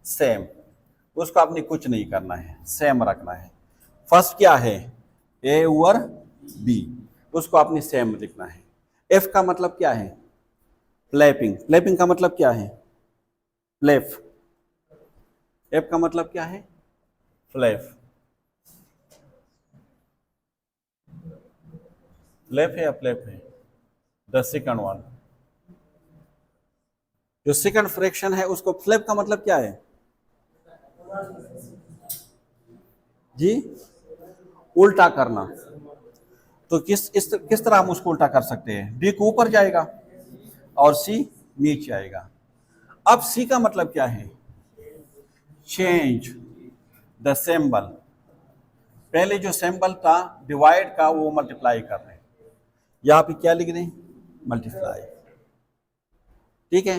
सेम, उसको आपने कुछ नहीं करना है, सेम रखना है। फर्स्ट क्या है? ए और बी, उसको आपने सेम लिखना है। एफ का मतलब क्या है? फ्लैपिंग। फ्लैपिंग का मतलब क्या है? फ्लैप। एफ का मतलब क्या है? फ्लैप। फ्लैप है या फ्लैप है? द सेकंड वन, जो सेकंड फ्रैक्शन है उसको फ्लैप का मतलब क्या है जी? उल्टा करना। तो किस तरह हम उसको उल्टा कर सकते हैं? डी को ऊपर जाएगा और सी नीचे आएगा। अब सी का मतलब क्या है? Change the symbol. पहले जो सिंबल था डिवाइड का, वो मल्टीप्लाई कर रहे हैं। यहां पे क्या लिख रहे हैं? मल्टीप्लाई। ठीक है,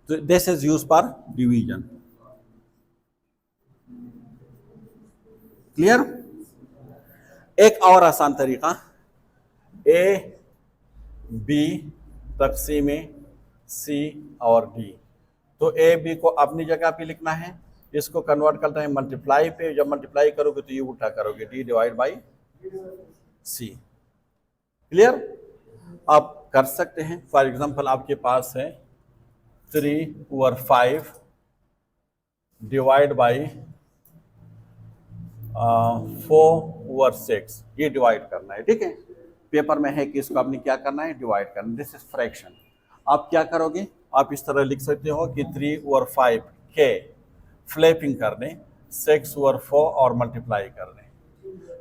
तो this is use for division. Clear? एक और आसान तरीका, ए बी तकसीम सी और डी। तो ए बी को अपनी जगह पे लिखना है, इसको कन्वर्ट करना है मल्टीप्लाई पे। जब मल्टीप्लाई करोगे तो ये उल्टा करोगे, D divide by C. Clear? आप कर सकते हैं। फॉर एग्जांपल आपके पास है 3/5 डिवाइड बाई 4/6, ये डिवाइड करना है। ठीक है, पेपर में है कि इसको आपने क्या करना है? डिवाइड करना। This is fraction. आप क्या करोगे? आप इस तरह लिख सकते हो कि 3/5 के फ्लैपिंग कर दें, 6/4 और मल्टीप्लाई कर दें।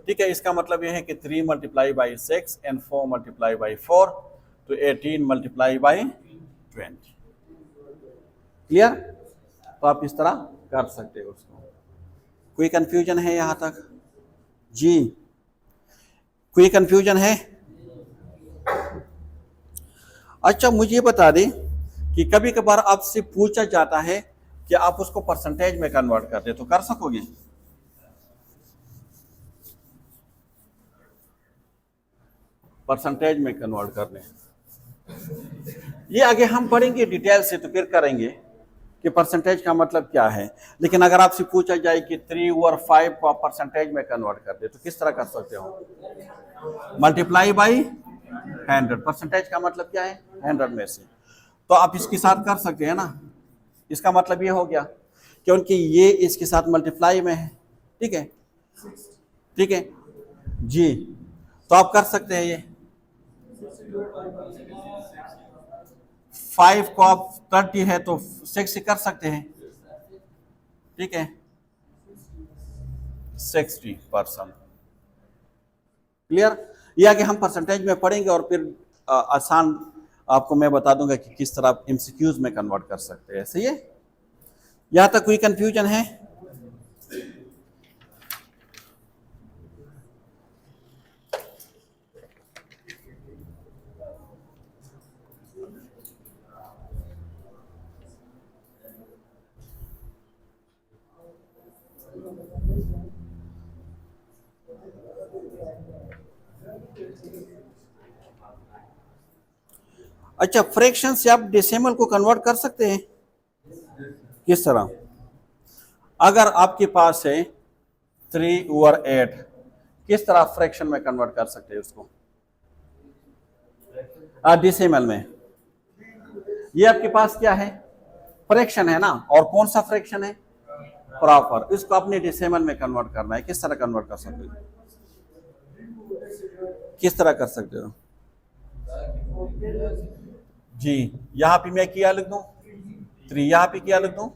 ठीक है, इसका मतलब यह है कि 3 multiply by 6 and 4 multiply by 4, तो 18 मल्टीप्लाई बाई 20। क्लियर? तो आप इस तरह कर सकते हो उसको। कोई कंफ्यूजन है यहां तक जी? कोई कंफ्यूजन है? अच्छा, मुझे बता दें कि कभी कभार आपसे पूछा जाता है कि आप उसको परसेंटेज में कन्वर्ट करते, तो कर सकोगे? परसेंटेज में कन्वर्ट करने, ये आगे हम पढ़ेंगे डिटेल से, तो फिर करेंगे कि परसेंटेज का मतलब क्या है। लेकिन अगर आपसे पूछा जाए कि 3/5 को आप परसेंटेज में कन्वर्ट कर दे, तो किस तरह कर सकते हो? Multiply by 100। परसेंटेज का मतलब क्या है? 100 में से। तो आप इसके साथ कर सकते हैं ना। इसका मतलब ये हो गया क्योंकि ये इसके साथ मल्टीप्लाई में है। ठीक है, ठीक है जी। तो आप कर सकते हैं ये 5 को आप 30 है तो 6 से कर सकते हैं। ठीक है, 60%। क्लियर? ये आगे हम परसेंटेज में पढ़ेंगे और फिर आसान आपको मैं बता दूंगा कि किस तरह एमसीक्यूज में कन्वर्ट कर सकते हैं। सही है? यहां तक कोई कंफ्यूजन है? अच्छा, फ्रैक्शन से आप डेसिमल को कन्वर्ट कर सकते हैं। किस तरह? अगर आपके पास है 3/8, किस तरह फ्रैक्शन में कन्वर्ट कर सकते हैं उसको? डेसिमल में। ये आपके पास क्या है? फ्रैक्शन है ना। और कौन सा फ्रैक्शन है? प्रॉपर। इसको अपने डेसिमल में कन्वर्ट करना है। किस तरह कन्वर्ट कर सकते हो? किस तरह कर सकते हो जी? यहां पे मैं क्या लिख दूं? 3, यहां पे क्या लिख दूं?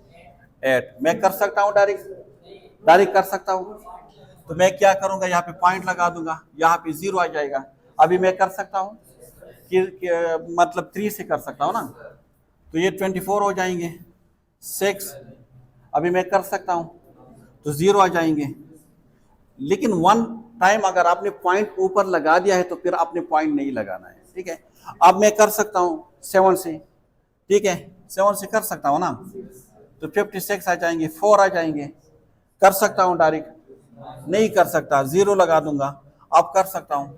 8। मैं कर सकता हूं डायरेक्ट कर सकता हूं। तो मैं क्या करूंगा? यहाँ पे पॉइंट लगा दूंगा, यहाँ पे 0 आ जाएगा। अभी मैं कर सकता हूं कि मतलब 3 से कर सकता हूं ना, तो ये 24 हो जाएंगे। 6 अभी मैं कर सकता हूं तो 0 आ जाएंगे। लेकिन वन टाइम अगर आपने पॉइंट ऊपर लगा दिया है तो फिर आपने पॉइंट नहीं लगाना है। ठीक है, अब मैं कर सकता हूं 7 से। ठीक है, 7 से कर सकता हूं ना, तो 56 आ जाएंगे, 4 आ जाएंगे। कर सकता हूं डायरेक्ट? नहीं कर सकता, 0 लगा दूंगा। अब कर सकता हूं,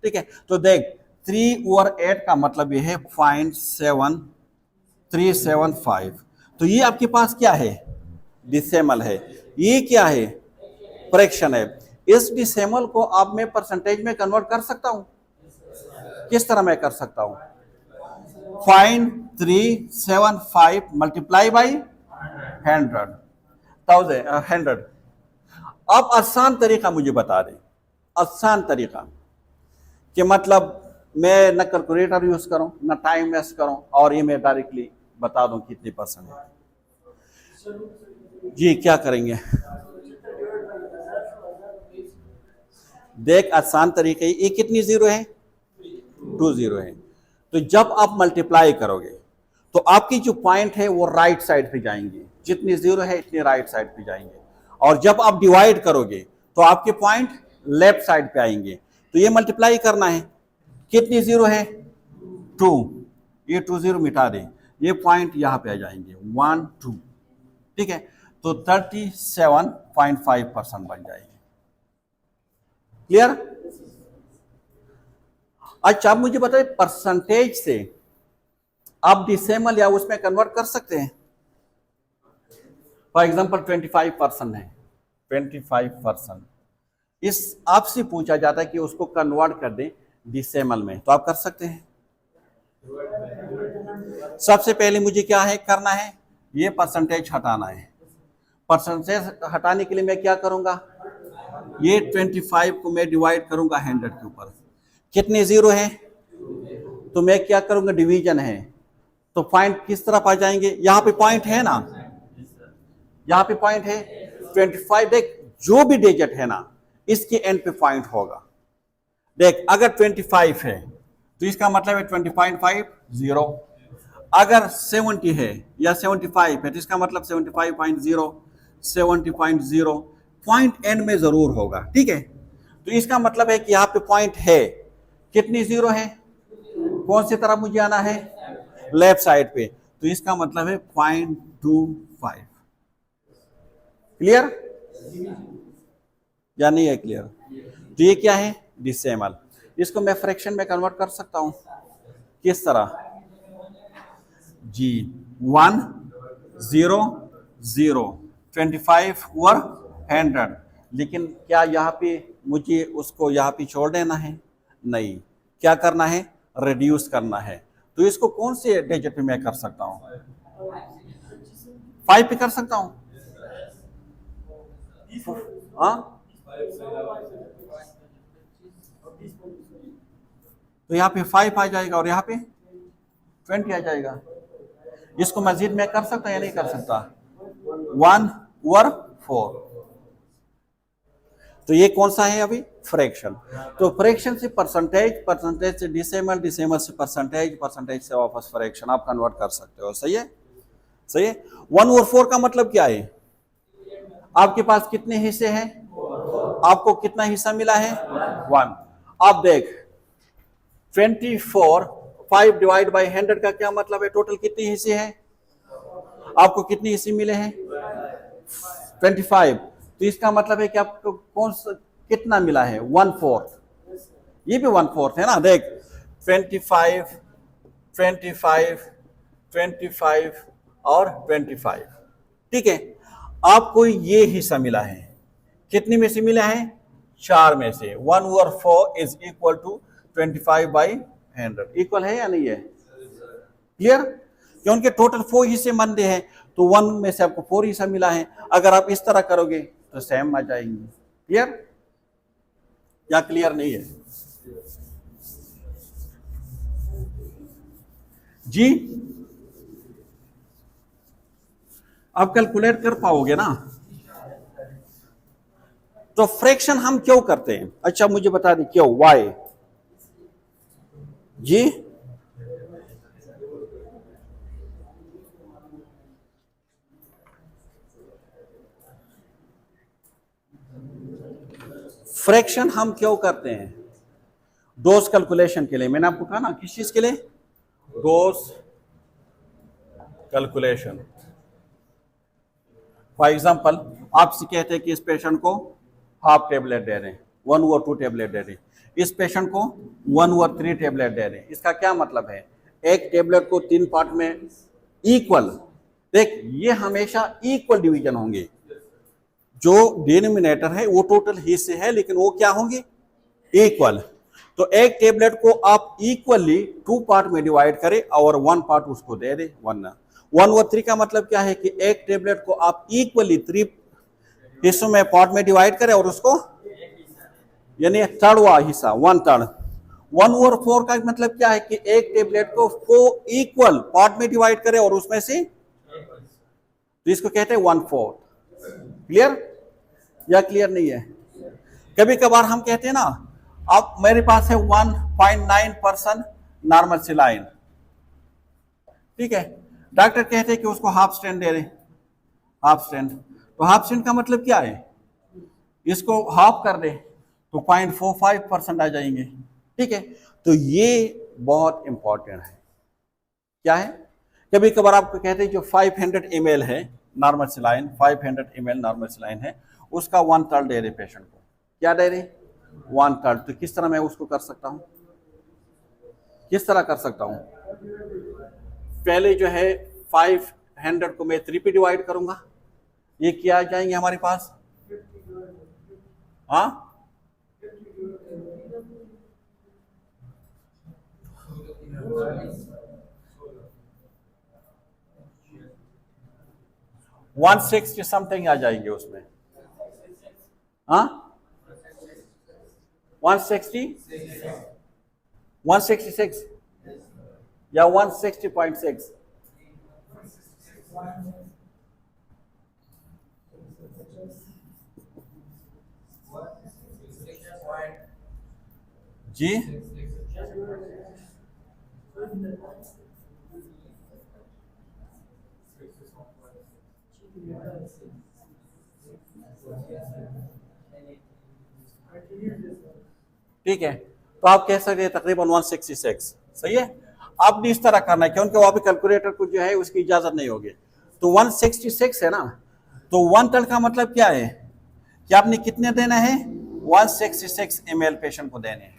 ठीक है। तो देख 3/8 का मतलब ये है 0.7375। तो ये आपके पास क्या है? डिसेमल है। ये क्या है? फ्रैक्शन है। इस डिसेमल को अब मैं परसेंटेज में कन्वर्ट कर सकता हूं। किस तरह मैं कर सकता हूं? 0.375 मल्टीप्लाई बाई 100। अब आसान तरीका मुझे बता दें, आसान तरीका कि मतलब मैं न कैलकुलेटर यूज करूं, न टाइम वेस्ट करूं, और ये मैं डायरेक्टली बता दूं कितनी परसेंट है। जी क्या करेंगे? देख आसान तरीके, ये कितनी जीरो है? 2 जीरो है। तो जब आप मल्टीप्लाई करोगे तो आपकी जो पॉइंट है वो राइट साइड पे जाएंगे, जितनी जीरो है इतनी राइट साइड पे जाएंगे। और जब आप डिवाइड करोगे तो आपके पॉइंट लेफ्ट साइड पे आएंगे। तो ये मल्टीप्लाई करना है, कितनी जीरो है? 2। ये 2 जीरो मिटा दें, ये पॉइंट यहां पे आ जाएंगे 1 2, ठीक है। तो 37.5% बन जाएगी। क्लियर? अच्छा आप मुझे बताइए, परसेंटेज से आप डिसेमल या उसमें कन्वर्ट कर सकते हैं? फॉर एग्जांपल 25% है, 25%। इस आपसे पूछा जाता है कि उसको कन्वर्ट कर दें डिसेमल में, तो आप कर सकते हैं। सबसे पहले मुझे क्या है करना है? ये परसेंटेज हटाना है। परसेंटेज हटाने के लिए मैं क्या करूंगा? ये 25 को मैं डिवाइड करूंगा 100 के ऊपर। कितने जीरो है? तो मैं क्या करूंगा? डिवीजन है, तो पॉइंट किस तरफ आ जाएंगे? यहां पे पॉइंट है ना, यहां पे पॉइंट है 25। देख जो भी डिजिट है ना इसके एंड पे पॉइंट होगा। देख अगर 25 है तो इसका मतलब है 20.50। अगर 70 है या 75 है तो इसका मतलब 75.0, 70.0 पॉइंट एंड में जरूर होगा, ठीक है। तो इसका मतलब है कि यहाँ पे पॉइंट है। कितनी जीरो है? कौन सी तरफ मुझे आना है? लेफ्ट साइड पे। तो इसका मतलब है 0.25। क्लियर या नहीं है? क्लियर। तो ये क्या है? डिसेमल। इसको मैं फ्रैक्शन में कन्वर्ट कर सकता हूं। किस तरह? जी 1 0 0 25 और 100। लेकिन क्या यहाँ पे मुझे उसको यहाँ पे छोड़ देना है? नहीं, क्या करना है? रिड्यूस करना है। तो इसको कौन से डिजिट पे मैं कर सकता हूँ? 5 पे कर सकता हूँ। हाँ तो यहाँ पे 5 आ जाएगा और यहाँ पे 20 आ जाएगा। इसको मजीद में कर सकता या नहीं कर सकता? 1 और 4। तो ये कौन सा है अभी? फ्रैक्शन। तो फ्रैक्शन से परसेंटेज, परसेंटेज से डिसेमल, डिसेमल से परसेंटेज, परसेंटेज से वापस फ्रैक्शन आप कन्वर्ट कर सकते हो। सही है? सही है। 1 और 4 का मतलब क्या है? आपके पास कितने हिस्से हैं? आपको कितना हिस्सा मिला है? 1। अब देख 24 5 डिवाइड बाई 100 का क्या मतलब है? टोटल कितने हिस्से हैं? आपको कितने हिस्से मिले हैं? 25। तो इसका मतलब है कि आपको कौन सा कितना मिला है? 1/4। ये भी 1/4 है ना। देख 25 25 25 और 25, ठीक है। आपको ये हिस्सा मिला है। कितने में से मिला है? 4 में से। 1 और 4 इज इक्वल टू 25/100। इक्वल है या नहीं है? क्लियर? क्योंकि टोटल 4 हिस्से बनते हैं, तो 1 में से आपको 4 हिस्सा मिला है। अगर आप इस तरह करोगे तो सेम आ जाएंगे। क्लियर या क्लियर नहीं है? जी आप कैलकुलेट कर पाओगे ना? तो फ्रैक्शन हम क्यों करते हैं? अच्छा मुझे बता दें क्यों, वाई? जी फ्रैक्शन हम क्यों करते हैं? डोज कैलकुलेशन के लिए। मैंने आपको कहा ना किस चीज के लिए? Dose calculation. फॉर एग्जाम्पल आपसे कहते हैं कि इस पेशेंट को हाफ टेबलेट दे रहे हैं, 1 और 2 टेबलेट दे रहे हैं, इस पेशेंट को 1 और 3 टेबलेट दे रहे हैं। इसका क्या मतलब है? एक टेबलेट को 3 पार्ट में इक्वल, देख ये हमेशा इक्वल डिवीजन होंगे, जो डिनोमिनेटर है वो टोटल हिस्से है लेकिन वो क्या होंगे? इक्वल। तो एक टेबलेट को आप इक्वली 2 पार्ट में डिवाइड करें और 1 पार्ट उसको दे दे। 1 और 3 का मतलब क्या है कि एक टेबलेट को आप इक्वली 3 हिस्सों में पार्ट में डिवाइड करें और उसको यानी थर्डवा हिस्सा 1/3। 1 और 4 का मतलब क्या है कि एक टेबलेट को 4 इक्वल पार्ट में डिवाइड करें और उसमें से, तो इसको कहते हैं 1/4। क्लियर या क्लियर नहीं है? कभी कभार हम कहते हैं ना, अब मेरे पास है 1.9% नॉर्मल सलाइन, ठीक है, डॉक्टर कहते हैं कि उसको हाफ स्ट्रेंथ दे रहे, हाफ स्ट्रेंथ। तो हाफ स्ट्रेंथ का मतलब क्या है? इसको हाफ कर दे तो 0.45% आ जाएंगे, ठीक है। तो ये बहुत इंपॉर्टेंट है। क्या है? कभी कभार आपको कहते हैं जो 500 ml है normal saline, 500 ml normal saline है, उसका 1/3 दे रहे पेशेंट को। क्या दे रहे? 1/3। तो किस तरह मैं उसको कर सकता हूं? किस तरह कर सकता हूं? पहले जो है 500 को मैं 3 पे डिवाइड करूंगा, ये क्या आ जाएंगे हमारे पास? हाँ 160 समथिंग आ जाएंगे उसमें। हाँ 160, 166 या 160.6? जी ठीक है, तो आप कह सकते हैं तकरीबन 166। सही है। आपने इस तरह करना है क्योंकि वहां पे कैलकुलेटर को जो है उसकी इजाजत नहीं होगी। तो 166 है ना, तो 1/3 का मतलब क्या है कि आपने कितने देना है? 166 ml पेशेंट को देने हैं।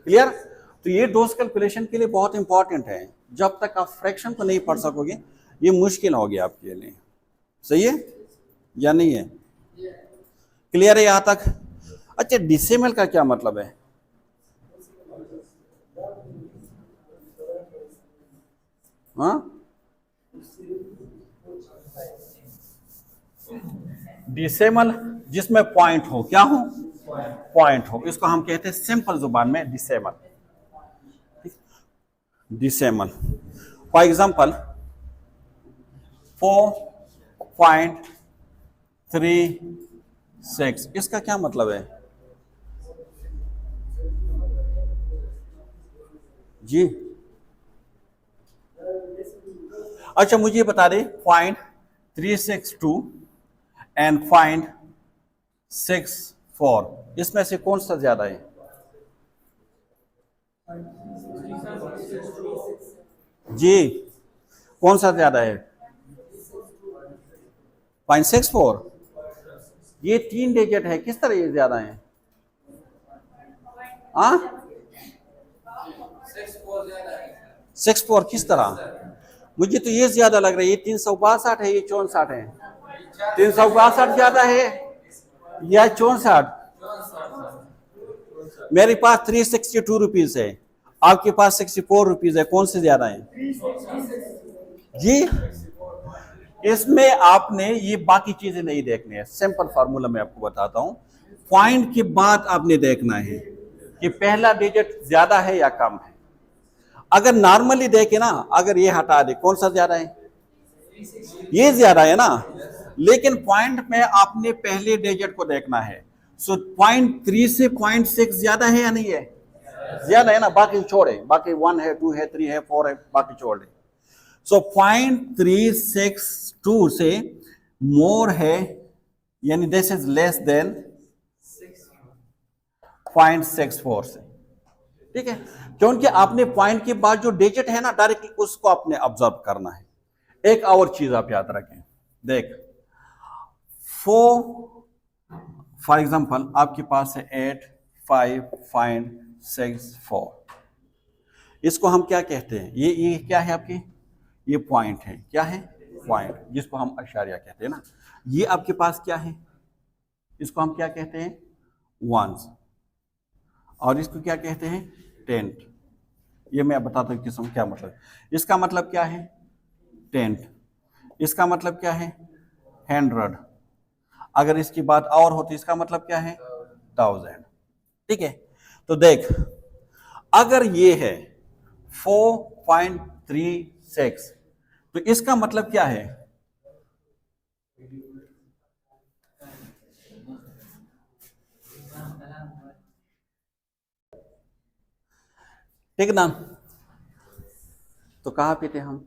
क्लियर? तो ये डोज कैलकुलेशन के लिए बहुत इंपॉर्टेंट है। जब तक आप फ्रैक्शन को नहीं पढ़ सकोगे ये मुश्किल होगी आपके लिए। सही है या नहीं है? क्लियर है यहां तक? अच्छा, डिसिमल का क्या मतलब है? हाँ डिसेमल जिसमें पॉइंट हो, क्या हो? पॉइंट हो, इसको हम कहते हैं सिंपल जुबान में डिसेमल। डिसेमल फॉर एग्जांपल 4.36, इसका क्या मतलब है जी? अच्छा मुझे बता दे 0.362 एंड 0.64, इसमें से कौन सा ज्यादा है? जी कौन सा ज्यादा है? 0.64। ये 3 डिजिट है, किस तरह ये ज्यादा है? हाँ 64 किस तरह? मुझे तो ये ज्यादा लग रहा है। ये 362 है, ये 64 है। 362 ज्यादा है या 64? मेरे पास 362 रुपीज है, आपके पास 64 रुपीज है, कौन से ज्यादा है जी? इसमें आपने ये बाकी चीजें नहीं देखनी है। सिंपल फार्मूला मैं आपको बताता हूं। पॉइंट के बाद आपने देखना है कि पहला डिजिट ज्यादा है या कम है। अगर नॉर्मली देखे ना, अगर ये हटा दे, कौन सा ज्यादा है? ये ज्यादा है ना, लेकिन पॉइंट में आपने पहले डिजिट को देखना है। सो 0.3 से 0.6 ज्यादा है या नहीं है? ज्यादा है ना, बाकी छोड़े, बाकी 1 है, 2 है, 3 है, 4 है, बाकी छोड़ दे। सो 0.362 से मोर है, यानी दिस इज लेस देन 0.64 से। ठीक है, क्योंकि आपने पॉइंट के बाद जो डिजिट है ना, डायरेक्टली उसको आपने ऑब्जर्व करना है। एक और चीज आप याद रखें, देख 4 फॉर एग्जाम्पल आपके पास है 8 5 फाइंड 6 4। इसको हम क्या कहते हैं? ये क्या है आपके? ये पॉइंट है। क्या है? पॉइंट, जिसको हम अशारिया कहते हैं ना। ये आपके पास क्या है? इसको हम क्या कहते हैं? वंस। और इसको क्या कहते हैं? टेंथ। ये मैं बताता हूँ किस्म क्या मतलब। इसका मतलब क्या है? टेंथ। इसका मतलब क्या है? 100। अगर इसकी बात और होती इसका मतलब क्या है? 1000। ठीक है, तो देख, अगर ये है 4.36 तो इसका मतलब क्या है? ठीक ना? तो कहाँ पे थे हम?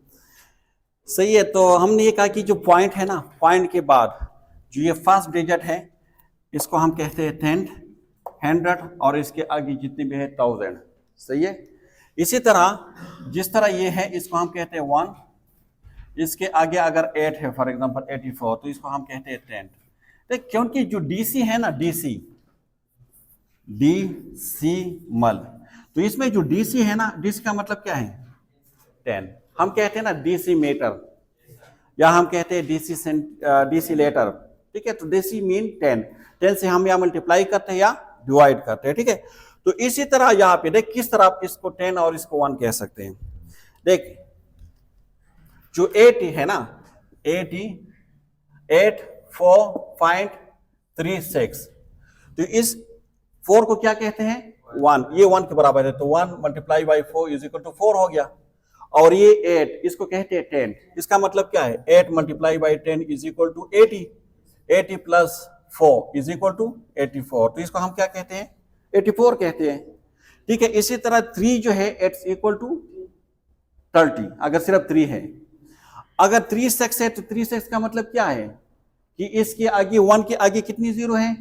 सही है, तो हमने ये कहा कि जो पॉइंट है ना, पॉइंट के बाद जो ये फर्स्ट डिजिट है इसको हम कहते हैं 10, 100 और इसके आगे जितनी भी है 1000। सही है। इसी तरह जिस तरह ये है इसको हम कहते हैं 1, इसके आगे अगर 8 है फॉर एग्जांपल 84 तो इसको हम कहते हैं 10। तो क्योंकि जो डीसी है ना, डीसी मल, तो इसमें जो डीसी है ना, डीसी का मतलब क्या है? 10। हम कहते हैं ना डीसी मीटर, या हम कहते हैं डीसी लेटर। ठीक है, तो डीसी मीन 10। 10 से हम या मल्टीप्लाई करते हैं या डिवाइड करते हैं। ठीक है, तो इसी तरह यहाँ पे देख किस तरह आप इसको 10 और इसको 1 कह सकते हैं। देख, जो 80 है ना, 84.36, तो इस 4 को क्या कहते हैं? 1। ये 1 के बराबर है, तो 1 multiply by 4 is equal to 4 हो गया। और ये 8, इसको कहते हैं 10। इसका मतलब क्या है? 8 multiply by 10 is equal to 80। 80 plus 4 is equal to 84, तो इसको हम क्या कहते हैं? 84 कहते हैं। ठीक है, इसी तरह 3 जो है इट्स इक्वल टू 30, अगर सिर्फ 3 है। अगर 3 6 है तो 3 6 का मतलब क्या है? कि इसके आगे 1 के आगे कितनी जीरो है?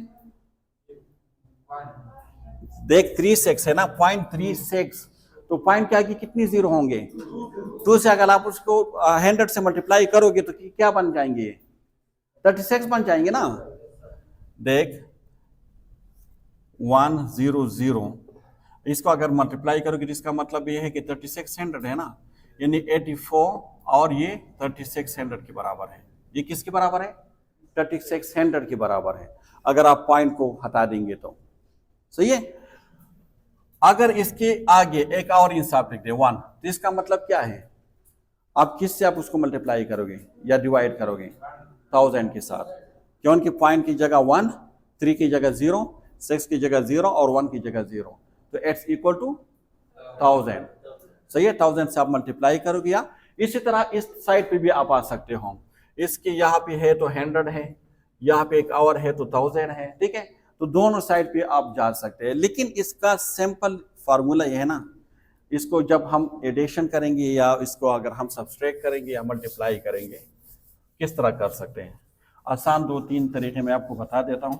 देख 3 6 है ना, 0.36, तो पॉइंट के आगे कितनी जीरो होंगे? 2 से अगर आप उसको 100 से मल्टीप्लाई करोगे तो क्या बन जाएंगे? 36 बन जाएंगे ना। देख 100, इसको अगर मल्टीप्लाई करोगे तो इसका मतलब ये है कि 3600 है ना, यानी 84 और ये 3600 के बराबर है। ये किसके बराबर है? 3600 के बराबर है, अगर आप पॉइंट को हटा देंगे तो। सही है। अगर इसके आगे एक और इंसाफ लिख दे 1, तो इसका मतलब क्या है? आप किससे आप उसको मल्टीप्लाई करोगे या डिवाइड करोगे? 1000 के साथ, क्योंकि पॉइंट की जगह 1, 3 की जगह 0, 6 की जगह 0 और 1 की जगह 0, तो इट्स इक्वल टू 1000। सही है, 1000 से आप मल्टीप्लाई करोगे। या इसी तरह इस साइड पे भी आप आ सकते हो। इसके यहाँ पे है तो 100 है, यहाँ पे एक और है तो 1000 है। ठीक है, तो दोनों साइड पे आप जा सकते हैं, लेकिन इसका सिंपल फार्मूला ये है ना, इसको जब हम एडिशन करेंगे या इसको अगर हम सब्सट्रैक्ट करेंगे या मल्टीप्लाई करेंगे, किस तरह कर सकते हैं? आसान 2-3 तरीके मैं आपको बता देता हूँ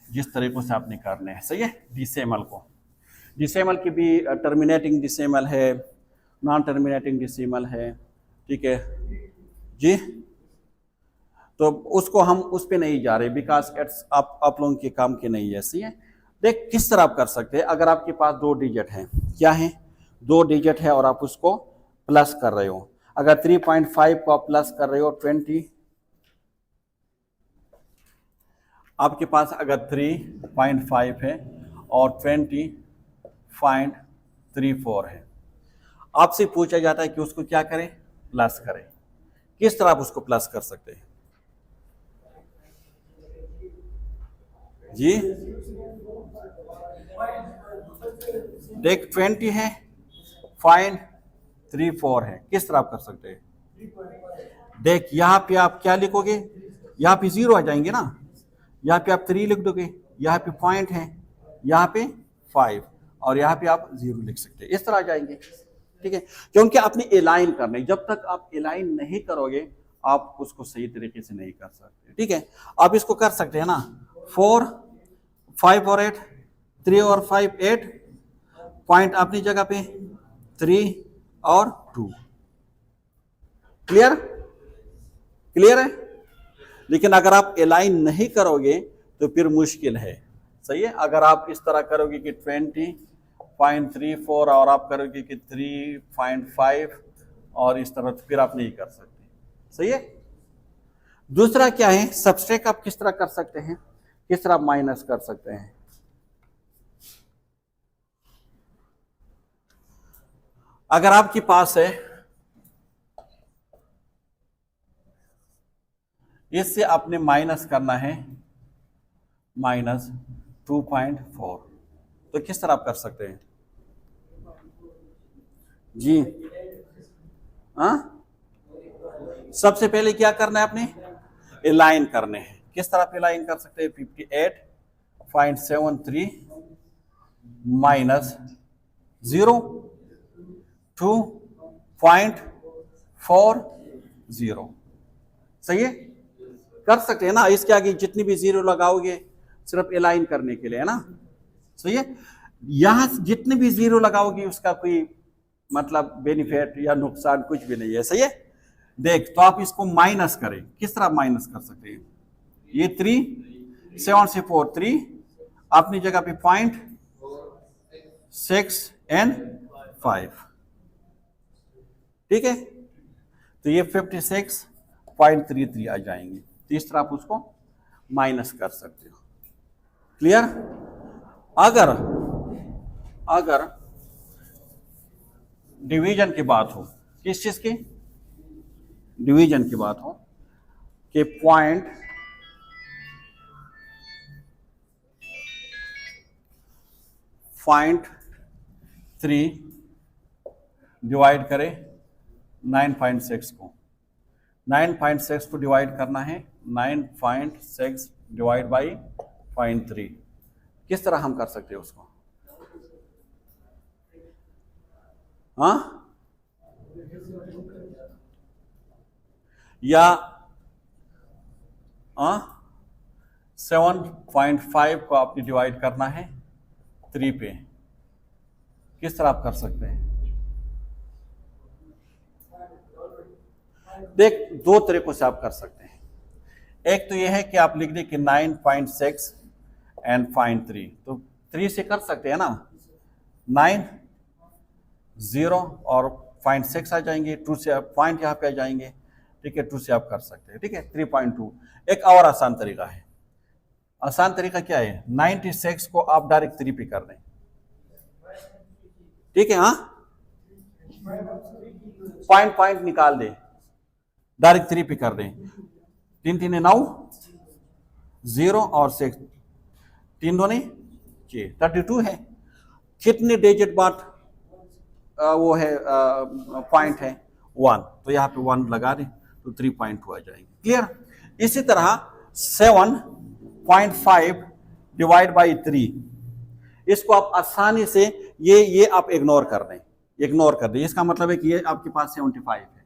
जिस तरीकों से आपने करने हैं। सही है। डिसेमल को, डिसेमल की भी टर्मिनेटिंग डिसेमल है, नॉन टर्मिनेटिंग डिसेमल है। ठीक है जी, तो उसको हम उस पर नहीं जा रहे बिकॉज इट्स आप लोगों के काम के नहीं है। सही है। देख किस तरह आप कर सकते हैं, अगर आपके पास 2 डिजिट है, क्या है? 2 डिजिट है और आप उसको प्लस कर रहे हो। अगर 3.5 को आप प्लस कर रहे हो 20, आपके पास अगर 3.5 है और 20.34 है, आपसे पूछा जाता है कि उसको क्या करें? प्लस करें। किस तरह आप उसको प्लस कर सकते हैं जी? देख 20 है, 0.34 है, किस तरह आप कर सकते हैं? देख यहां पे आप क्या लिखोगे? यहाँ पे 0 आ जाएंगे ना, यहाँ पे आप 3 लिख दोगे, यहाँ पे पॉइंट है, यहाँ पे 5 और यहाँ पे आप 0 लिख सकते हैं। इस तरह आ जाएंगे। ठीक है, क्योंकि आपने एलाइन करना है, जब तक आप एलाइन नहीं करोगे आप उसको सही तरीके से नहीं कर सकते। ठीक है, आप इसको कर सकते हैं ना, 4, 5 और 8, 3 और 5 8, पॉइंट अपनी जगह पे 3 और 2। क्लियर? क्लियर है? लेकिन अगर आप अलाइन नहीं करोगे तो फिर मुश्किल है। सही है, अगर आप इस तरह करोगे कि 20.34 और आप करोगे कि 3.5 और इस तरह, तो फिर आप नहीं कर सकते। सही है। दूसरा क्या है, सबस्ट्रैक्ट आप किस तरह कर सकते हैं, किस तरह माइनस कर सकते हैं। अगर आपके पास है, इससे आपने माइनस करना है -2.4, तो किस तरह आप कर सकते हैं जी? हाँ, सबसे पहले क्या करना है, आपने अलाइन करने हैं। किस तरह पे अलाइन कर सकते हैं, 58.73 -2.40। सही है, कर सकते हैं ना। इसके आगे जितनी भी जीरो लगाओगे सिर्फ अलाइन करने के लिए, है ना। सही है, यहां जितने भी जीरो लगाओगे उसका कोई मतलब बेनिफिट या नुकसान कुछ भी नहीं है। सही है। देख, तो आप इसको माइनस करें, किस तरह माइनस कर सकते हैं, ये 3 7 से 4 3 अपनी जगह पे 0.6 and 5, ठीक है। तो ये 56.33 आ जाएंगे। तो इस तरह आप उसको माइनस कर सकते हो। क्लियर। अगर डिवीजन की बात हो, किस चीज की, डिवीजन की बात हो कि 0.3 डिवाइड करें 9.6 को, 9.6 को डिवाइड करना है 9.6 डिवाइड बाई 0.3। किस तरह हम कर सकते हैं उसको, हाँ, या 7.5 को आपने डिवाइड करना है 3 पे। किस तरह आप कर सकते हैं, देख, दो तरीकों से आप कर सकते हैं। एक तो यह है कि आप लिख दें कि 9.6 एंड 0.3, तो 3 से कर सकते हैं ना, 9 0 और 0.6 आ जाएंगे, 2 से आप पॉइंट यहाँ पे आ जाएंगे, ठीक है, 2 से आप कर सकते हैं, ठीक है, 3.2। एक और आसान तरीका है, आसान तरीका क्या है, 96 को आप डायरेक्ट 3 पे कर दें, ठीक है, हाँ, पॉइंट निकाल दें, डायरेक्ट 3 पे कर दें। 3 3 9 0 और 6, 3 2 6, 32 है। कितने डिजिट बाद वो है पॉइंट है 1, तो यहाँ पे 1 लगा दें तो 3.2 आ जाएंगे। क्लियर। इसी तरह 7.5 डिवाइड बाई 3, इसको आप आसानी से ये आप इग्नोर कर दें, इसका मतलब है कि ये आपके पास 75 है,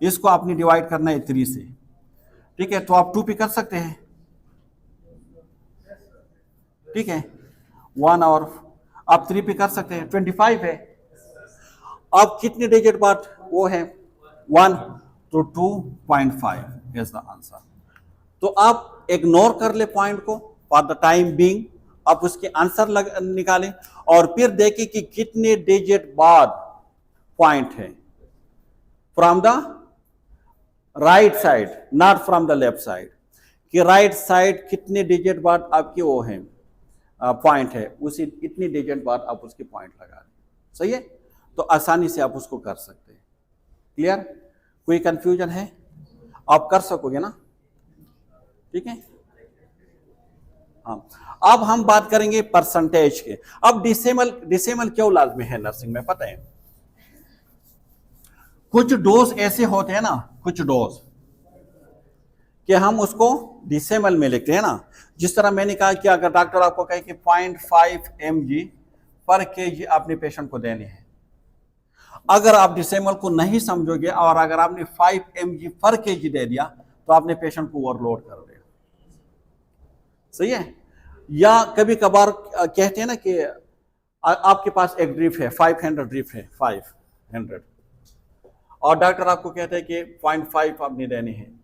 इसको आपने डिवाइड करना है 3 से, ठीक है, तो आप 2 पे कर सकते हैं, ठीक है, 1 और आप 3 पे कर सकते हैं, 25 है। अब कितने डिजिट बाद वो है 1, तो 2.5 इज द आंसर। तो आप इग्नोर कर ले पॉइंट को फॉर द टाइम बीइंग, आप उसके आंसर निकालें और फिर देखें कि कितने डिजिट बाद पॉइंट है from the right side, not from the left side, कि राइट साइड कितने डिजिट बाद आपकी वो है पॉइंट है, उसी इतनी डिजिट बाद आप उसके पॉइंट लगा दें। सही है, तो आसानी से आप उसको कर सकते हैं। क्लियर। कोई कंफ्यूजन है, आप कर सकोगे ना, ठीक है। हाँ, अब हम बात करेंगे परसेंटेज के। अब डिसेमल क्यों लाजमी है नर्सिंग में, पता है, कुछ डोज ऐसे होते हैं ना, कुछ डोज कि हम उसको डिसेमल में लिखते हैं ना। जिस तरह मैंने कहा कि अगर डॉक्टर आपको कहे कि 0.5 mg पर केजी अपने पेशेंट को देने हैं, अगर आप डिसेमल को नहीं समझोगे और अगर आपने 5 mg पर केजी दे दिया तो आपने पेशेंट को ओवरलोड कर दिया। सही है। या कभी कभार कहते हैं ना कि आपके पास एक ड्रिप है, 500 ड्रिप है, 500, और डॉक्टर आपको कहते हैं कि 0.5 आपने देने हैं,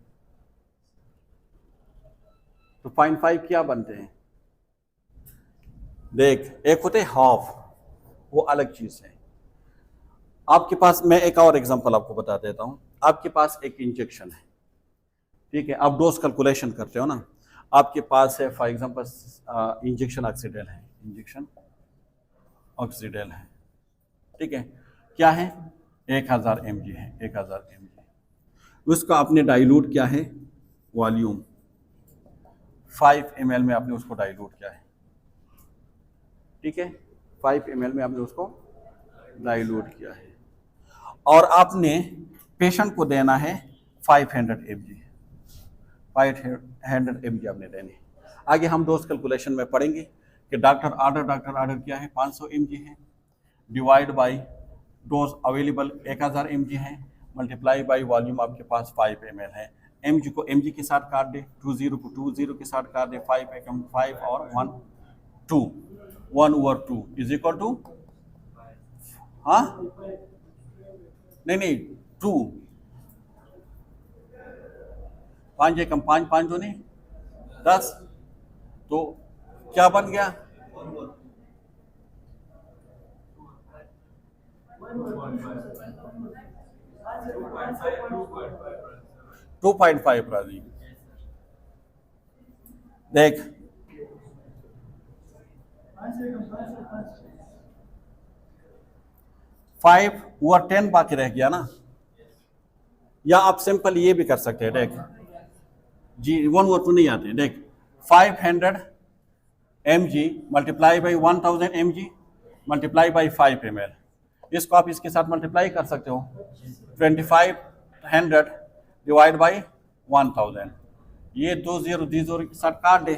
तो 0.5 क्या बनते हैं? देख, एक होते हाफ, वो अलग चीज है। आपके पास, मैं एक और एग्जांपल आपको बता देता हूं। आपके पास एक इंजेक्शन है, ठीक है, आप डोज कैलकुलेशन करते हो ना। आपके पास है फॉर एग्जांपल इंजेक्शन ऑक्सीडेल है, इंजेक्शन ऑक्सीडेल है, ठीक है, क्या है? 1000 mg है, 1000 mg। उसका आपने डाइल्यूट किया है, वॉल्यूम 5 ml में आपने उसको डाइल्यूट किया है, ठीक है, 5 ml में आपने उसको डाइल्यूट किया है, और आपने पेशेंट को देना है 500 mg, 500 mg आपने देने। आगे हम डोज कैलकुलेशन में पढ़ेंगे कि डॉक्टर ऑर्डर क्या है, 500 mg है, divide by dose available 1000 mg है, मल्टीप्लाई बाय वॉल्यूम आपके पास 5 ml है। mg को mg के साथ काट दे, 20 को 20 के साथ काट दे, 5 एकम 5 और 1 2, 1/2 इज इक्वल टू, हाँ नहीं 2, 5 एकम 5, 5 2 नहीं 10, तो क्या बन गया? 2.5 राजी। देख, 5 और 10 बाकी रह गया ना। या आप सिंपल ये भी कर सकते हैं, देख जी 1 और 2 नहीं आते, देख 500 mg multiply by 1000 mg multiply by 5 ml, इसको आप इसके साथ मल्टीप्लाई कर सकते हो, 2500 डिवाइड बाई 1000, ये 20 के साथ काट दे,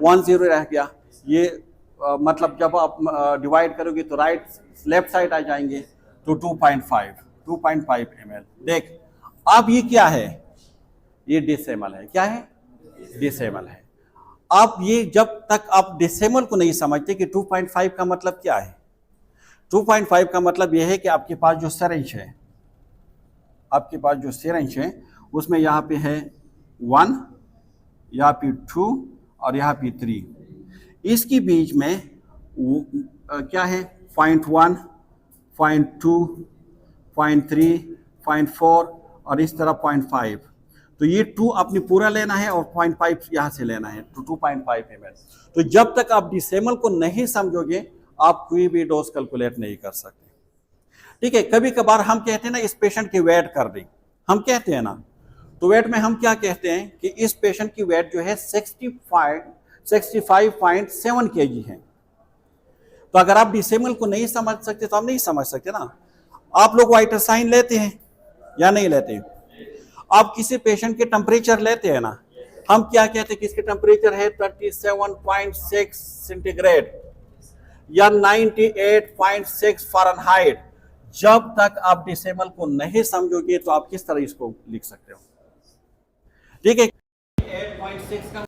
10 रह गया। ये मतलब जब आप डिवाइड करोगे तो राइट लेफ्ट साइड आ जाएंगे, तो 2.5 ml। देख, अब ये क्या है? ये डेसिमल है। क्या है? डेसिमल है। आप ये जब तक आप डेसिमल को नहीं समझते कि 2.5 का मतलब क्या है, 2.5 का मतलब यह है कि आपके पास जो सिरिंज है, आपके पास जो सिरिंज है उसमें यहाँ पे है 1, यहाँ पे 2 और यहाँ पे 3, इसके बीच में क्या है? 0.1, 0.2, 0.3, 0.4 और इस तरह 0.5। तो ये 2 आपने पूरा लेना है और 0.5 यहाँ से लेना है, तो 2.5 ml। तो जब तक आप डेसिमल को नहीं समझोगे आप कोई भी डोज कैलकुलेट नहीं कर सकते, ठीक है। कभी कभार हम कहते हैं ना, इस पेशेंट की वेट कर दें, हम कहते हैं ना, तो वेट में हम क्या कहते हैं कि इस पेशेंट की वेट जो है 65.7 kg है। तो अगर आप डेसिमल को नहीं समझ सकते तो आप नहीं समझ सकते ना। आप लोग वाइटल साइन लेते हैं या नहीं लेते? आप किसी पेशेंट के टेम्परेचर लेते हैं ना, हम क्या कहते हैं कि इसके टेम्परेचर है 37.6 सेंटीग्रेड या 98.6 फ़ारेनहाइट। जब तक आप डेसिमल को नहीं समझोगे तो आप किस तरह इसको लिख सकते हो, ठीक है। 8.6 का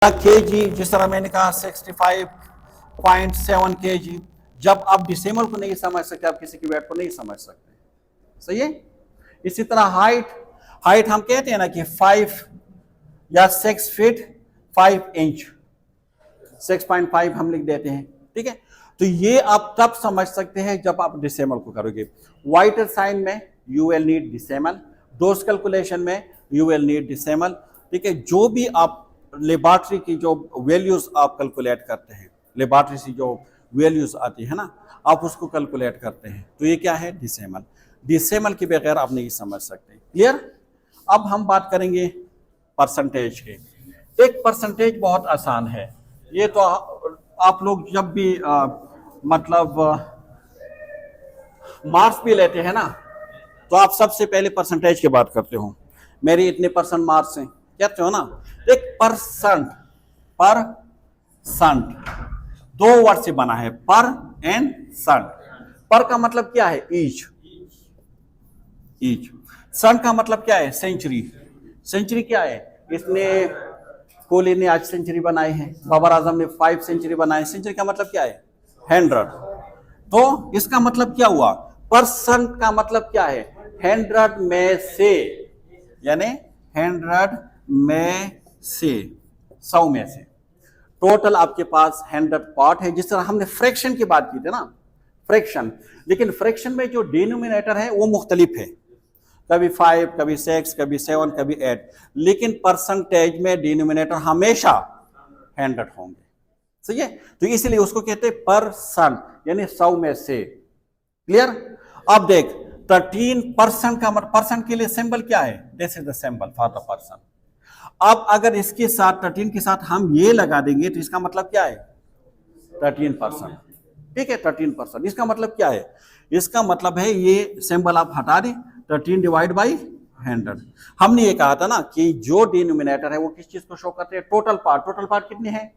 केजी, जिस तरह मैंने कहा 65.7 kg। जब आप डेसिमल को नहीं समझ सकते आप किसी की वेट को नहीं समझ सकते, सही है। इसी तरह हाइट हम कहते हैं ना कि 5 या 6 फीट 5 इंच, 6.5 हम लिख देते हैं, ठीक है। तो ये आप तब समझ सकते हैं जब आप डेसिमल को करोगे। वाइटल साइन में you will need decimal, dose calculation में यू विल नीड डेसिमल, ठीक है। जो भी आप लेबोरेटरी की जो वैल्यूज आप कैलकुलेट करते हैं, लेबोरेटरी से जो वैल्यूज आती है ना, आप उसको कैलकुलेट करते हैं, तो ये क्या है? डेसिमल। डेसिमल के बगैर आप नहीं समझ सकते, क्लियर। अब हम बात करेंगे परसेंटेज के। एक परसेंटेज बहुत आसान है, ये तो आप लोग जब भी मतलब मार्क्स भी लेते हैं ना, तो आप सबसे पहले परसेंटेज की बात करते हो, मेरे इतने परसेंट मार्क्स हैं, कहते हो ना। एक परसेंट, दो वर्ड से बना है, पर एंड सेंट। पर का मतलब क्या है? ईच। सन का मतलब क्या है? सेंचुरी। सेंचुरी क्या है? इसने कोहली ने आज सेंचुरी बनाई है, बाबर आजम ने 5 सेंचुरी बनाए। सेंचुरी का मतलब क्या है? 100। तो इसका मतलब क्या हुआ? परसेंट का मतलब क्या है? 100 में से, यानी 100 में से, 100 में से टोटल आपके पास 100 पार्ट है। जिस तरह हमने फ्रैक्शन की बात की थी ना, फ्रैक्शन, लेकिन फ्रैक्शन में जो डिनोमिनेटर है वो मुख्तलिफ है, कभी 5, कभी 6, कभी 7, कभी 8, लेकिन परसेंटेज में डिनोमिनेटर हमेशा 100 होंगे। सही है, तो इसलिए उसको कहते हैं परसेंट, यानी 100 में से। क्लियर? अब देख 13% का परसेंट के लिए सिंबल क्या है? This is the symbol for the percent. अब अगर इसके साथ 13 के साथ हम ये लगा देंगे तो इसका मतलब क्या है? 13%। ठीक है, 13%। इसका मतलब क्या है? इसका मतलब है ये सिंबल आप हटा दें, 13 डिवाइड बाई 100। हमने ये कहा था ना कि जो डिनोमिनेटर है वो किस चीज को शो करते हैं? Total part. टोटल पार्ट कितने हैं?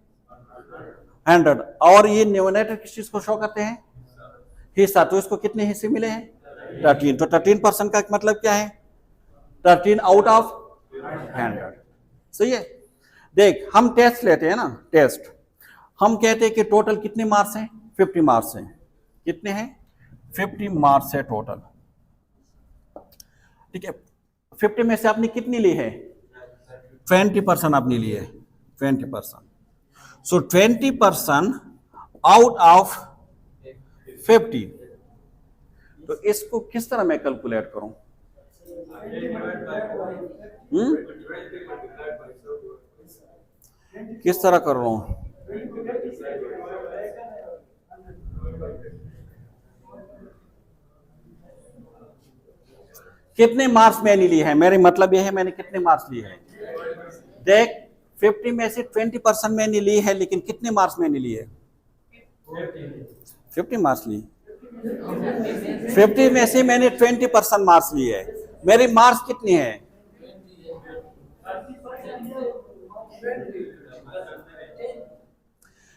100। और ये न्यूमरेटर किस चीज को शो करते हैं? हिस्सा। तो इसको कितने हिस्से मिले हैं? 13। तो 13% का मतलब क्या है? 13 आउट ऑफ 100। सही है। देख हम टेस्ट लेते हैं ना, टेस्ट हम कहते हैं कि टोटल कितने मार्क्स हैं? 50 मार्क्स हैं। कितने हैं? 50 मार्क्स है टोटल। ठीक है, 50 में से आपने कितनी ली है? 20% आपने ली है, 20%। सो 20% आउट ऑफ 50। तो इसको किस तरह मैं कैलकुलेट करूं? किस तरह कर रहा हूं? कितने मार्क्स मैंने लिए हैं? मेरे मतलब यह है मैंने कितने मार्क्स लिए हैं। देख 50 में से 20% मैंने ली है, लेकिन कितने मार्क्स मैंने लिए? 50 मार्क्स लिए। 50 में से मैंने 20% मार्क्स लिए है। मेरे मार्क्स कितने हैं?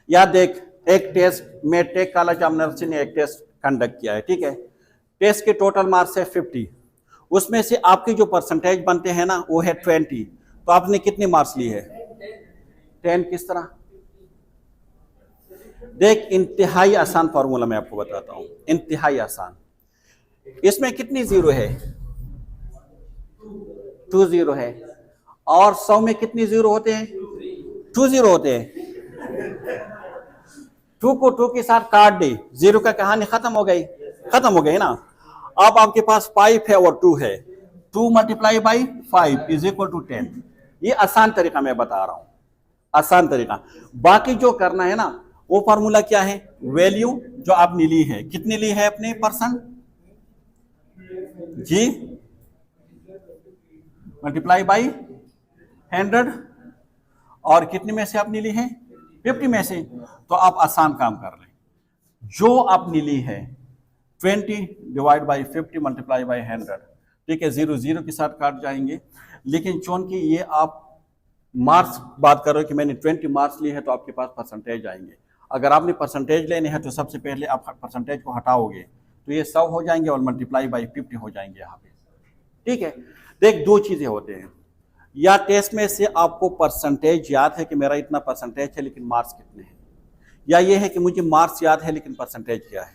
या देख, एक टेस्ट में टेक कॉलेज ऑफ नर्सिंग ने एक टेस्ट कंडक्ट किया है। ठीक है, टेस्ट के टोटल मार्क्स है 50, उसमें से आपके जो परसेंटेज बनते हैं ना वो है 20। तो आपने कितने मार्क्स लिए है? 10। किस तरह? देख इंतहाई आसान फॉर्मूला मैं आपको बताता हूं, इंतहाई आसान। इसमें कितनी जीरो है? 2 जीरो है। और 100 में कितनी जीरो होते हैं? 2 जीरो होते हैं। 2 को 2 के साथ काट दे, जीरो का कहानी खत्म हो गई, खत्म हो गई ना। अब आपके पास 5 है और 2 है, 2 multiply by 5 is equal to 10। ये आसान तरीका मैं बता रहा हूं, आसान तरीका। बाकी जो करना है ना वो फार्मूला क्या है? वैल्यू जो आपने ली है, कितनी ली है अपने परसेंट जी, मल्टीप्लाई बाई 100। और कितने में से आपने ली है? 50 में से। तो आप आसान काम कर लें, जो आपने ली है 20 डिवाइड बाई 50 मल्टीप्लाई बाई 100। ठीक है, 0 0 के साथ काट जाएंगे। लेकिन चूंकि ये आप मार्क्स बात कर रहे हो कि मैंने 20 मार्क्स लिए हैं, तो आपके पास परसेंटेज आएंगे। अगर आपने परसेंटेज लेने हैं तो सबसे पहले आप परसेंटेज को हटाओगे तो ये 100 हो जाएंगे और मल्टीप्लाई बाई 50 हो जाएंगे यहाँ पे। ठीक है, देख दो चीजें होते हैं, या टेस्ट में से आपको परसेंटेज याद है कि मेरा इतना परसेंटेज है लेकिन मार्क्स कितने हैं, या ये है कि मुझे मार्क्स याद है लेकिन परसेंटेज क्या है।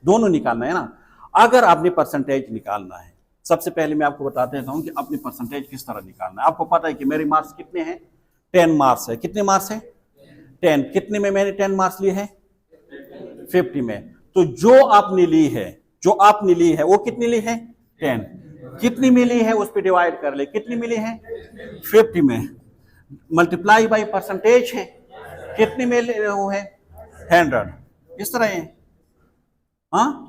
दोनों निकालना है ना। अगर आपने परसेंटेज निकालना है, सबसे पहले मैं आपको बता देता हूं कि अपनी परसेंटेज किस तरह निकालना है। आपको पता है कि मेरे मार्क्स कितने हैं? 10 मार्क्स है। कितने मार्क्स है? 10। कितने में मैंने 10 मार्क्स लिए हैं? 50 में। तो जो आपने ली है, जो आपने ली है वो कितनी ली है? 10। कितनी मिली है उस पर डिवाइड कर ले, कितनी मिली है? 50 में। मल्टीप्लाई बाई परसेंटेज है, कितनी में वो है? 100। इस तरह है। हाँ,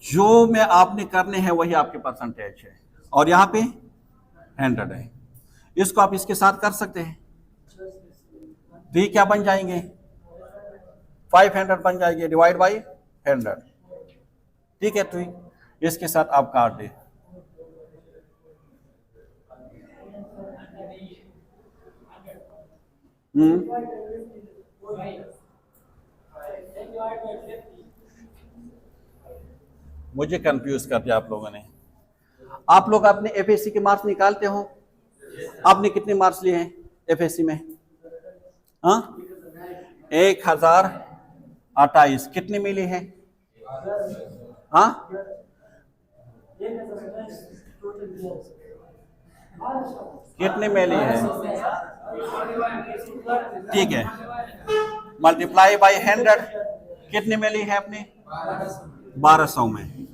जो में आपने करने हैं वही आपके परसेंटेज है, और यहां पे 100 है। इसको आप इसके साथ कर सकते हैं, तो ये क्या बन जाएंगे? 500 बन जाएंगे डिवाइड बाई 100। ठीक है, तो इसके साथ आप काट दे। मुझे कंफ्यूज कर दिया आप लोगों ने। आप लोग अपने एफएससी के मार्क्स निकालते हो, आपने कितने मार्क्स लिए हैं एफएससी में? हाँ, 1028। कितने मिली है? हाँ, कितने में ली है? ठीक है, मल्टीप्लाई बाई 100 कितने में ली है आपने? 1200 में।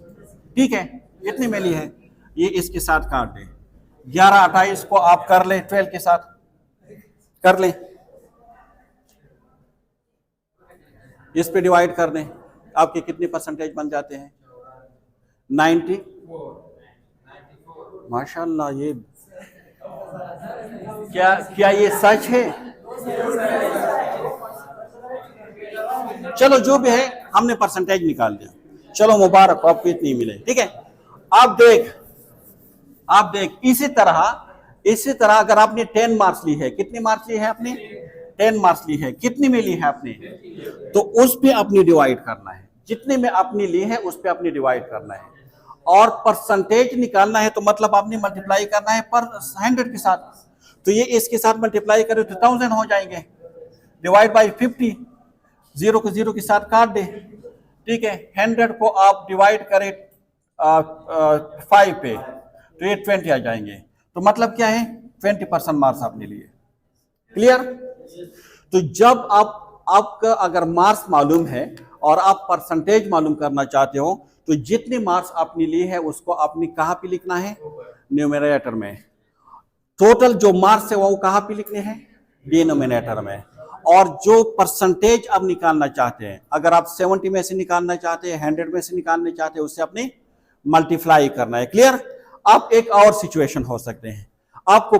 ठीक है, कितनी में ली है? ये इसके साथ काट दे, 11 28 को आप कर ले 12 के साथ कर ले, इस पे डिवाइड कर दें, आपके कितने परसेंटेज बन जाते हैं? 90। माशाल्लाह, ये क्या ये सच है? चलो जो भी है, हमने परसेंटेज निकाल दिया, चलो मुबारक आपको इतनी मिले। ठीक है, आप देख इसी तरह अगर आपने 10 मार्क्स ली है, कितनी मार्क्स ली है आपने? 10 मार्क्स ली है, कितनी में ली है आपने? तो उस पे अपनी डिवाइड करना है, जितने में आपने ली है उस पे अपनी डिवाइड करना है, और परसेंटेज निकालना है तो मतलब आपने मल्टीप्लाई करना है पर 100 के साथ। तो ये इसके साथ मल्टीप्लाई करें तो 1000 हो जाएंगे, डिवाइड बाई 50, 0 को 0 के साथ काट दे। ठीक है, 100 को आप डिवाइड करें 5 पे तो ये 20 आ जाएंगे। तो मतलब क्या है? 20% मार्क्स आपने लिए। क्लियर? तो जब आपका अगर मार्क्स मालूम है और आप परसेंटेज मालूम करना चाहते हो तो जितने मार्क्स आपने लिए है उसको आपने कहां पे लिखना है? न्यूमरेटर में। टोटल जो मार्क्स है वो कहां पे लिखने हैं? डिनोमिनेटर में। और जो परसेंटेज आप निकालना चाहते हैं, अगर आप 70 में से निकालना चाहते हैं, 100 में से निकालना चाहते हैं, उससे अपने मल्टीप्लाई करना है। क्लियर? अब एक और सिचुएशन हो सकते हैं, आपको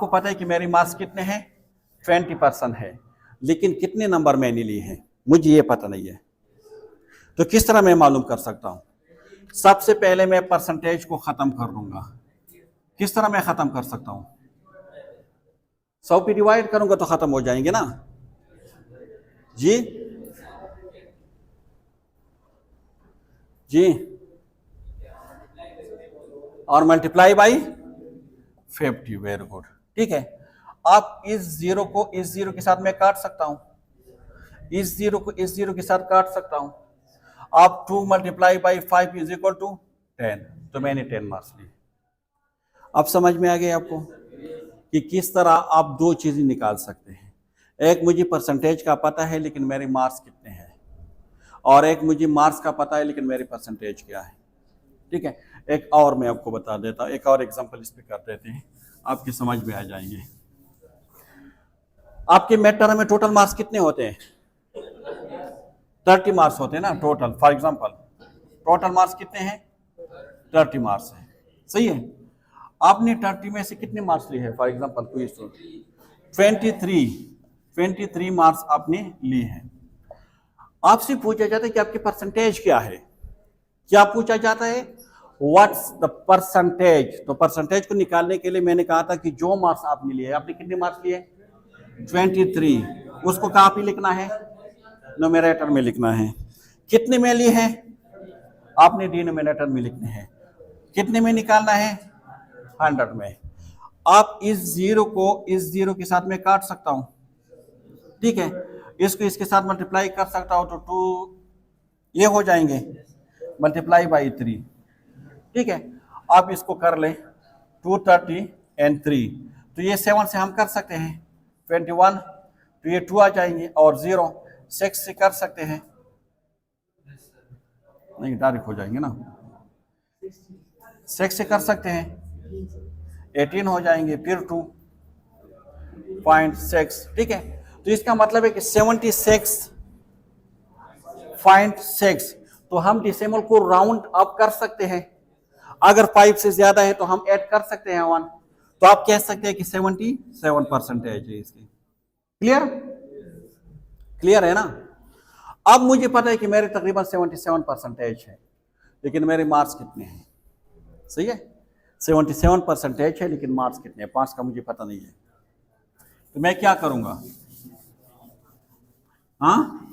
पता है कि मेरी मार्क्स कितने हैं? 20% है, लेकिन कितने नंबर मैंने लिए हैं मुझे ये पता नहीं है। तो किस तरह मैं मालूम कर सकता हूं? सबसे पहले मैं परसेंटेज को खत्म कर दूंगा। किस तरह मैं खत्म कर सकता हूं? 100 पे डिवाइड करूंगा तो खत्म हो जाएंगे ना जी? और मल्टीप्लाई बाई 50। Very good. ठीक है, आप इस 0 को इस 0 के साथ मैं काट सकता हूं, इस 0 को इस 0 के साथ काट सकता हूं। आप 2 multiply by 5 is equal to 10, तो मैंने 10 मार्क्स लिए। अब समझ में आ गया आपको कि किस तरह आप दो चीजें निकाल सकते हैं? एक मुझे परसेंटेज का पता है लेकिन मेरे मार्क्स कितने हैं, और एक मुझे मार्क्स का पता है लेकिन मेरी परसेंटेज क्या है। ठीक है, एक और मैं आपको बता देता हूं, एक और एग्जांपल इस पे कर देते हैं, आपकी समझ में आ जाएंगे। आपके मिड टर्म में टोटल मार्क्स कितने होते हैं? 30 मार्क्स होते हैं ना total. For example total marks कितने हैं? 30 मार्क्स है। सही है, आपने 30 में से कितने मार्क्स लिए हैं? फॉर एग्जांपल 23 मार्क्स आपने लिए हैं। आपसे पूछा जाता है कि आपकी परसेंटेज क्या है? क्या पूछा जाता है? What's the percentage. तो परसेंटेज को निकालने के लिए मैंने कहा था कि जो मार्क्स आपने लिए, आपने कितने मार्क्स लिए? 23। उसको कहां पे लिखना है? न्यूमरेटर में लिखना है। कितने में लिए हैं? आपने डिनोमिनेटर में लिखने हैं। कितने में निकालना है? 100 में। आप इस 0 को इस 0 के साथ में काट सकता हूं। ठीक है, इसको इसके साथ मल्टीप्लाई कर सकता हूं तो 2 ये हो जाएंगे, मल्टीप्लाई बाई 3। ठीक है, आप इसको कर लें 230 एंड 3, तो ये 7 से हम कर सकते हैं 21, तो ये 2 आ जाएंगे, और 0 6 से कर सकते हैं, नहीं डायरेक्ट हो जाएंगे ना, 6 से कर सकते हैं 18 हो जाएंगे, फिर 2.6। ठीक है, तो इसका मतलब है कि 76.6। तो हम डेसिमल को राउंड अप कर सकते हैं, अगर 5 से ज्यादा है तो हम ऐड कर सकते हैं 1, तो आप कह सकते हैं कि 77% है इसकी। क्लियर है ना? अब मुझे पता है कि मेरे तकरीबन 77% है, लेकिन मेरे मार्क्स कितने हैं? सही है, 77% है लेकिन मार्क्स कितने हैं? 5 का मुझे पता नहीं है, तो मैं क्या करूंगा? हाँ,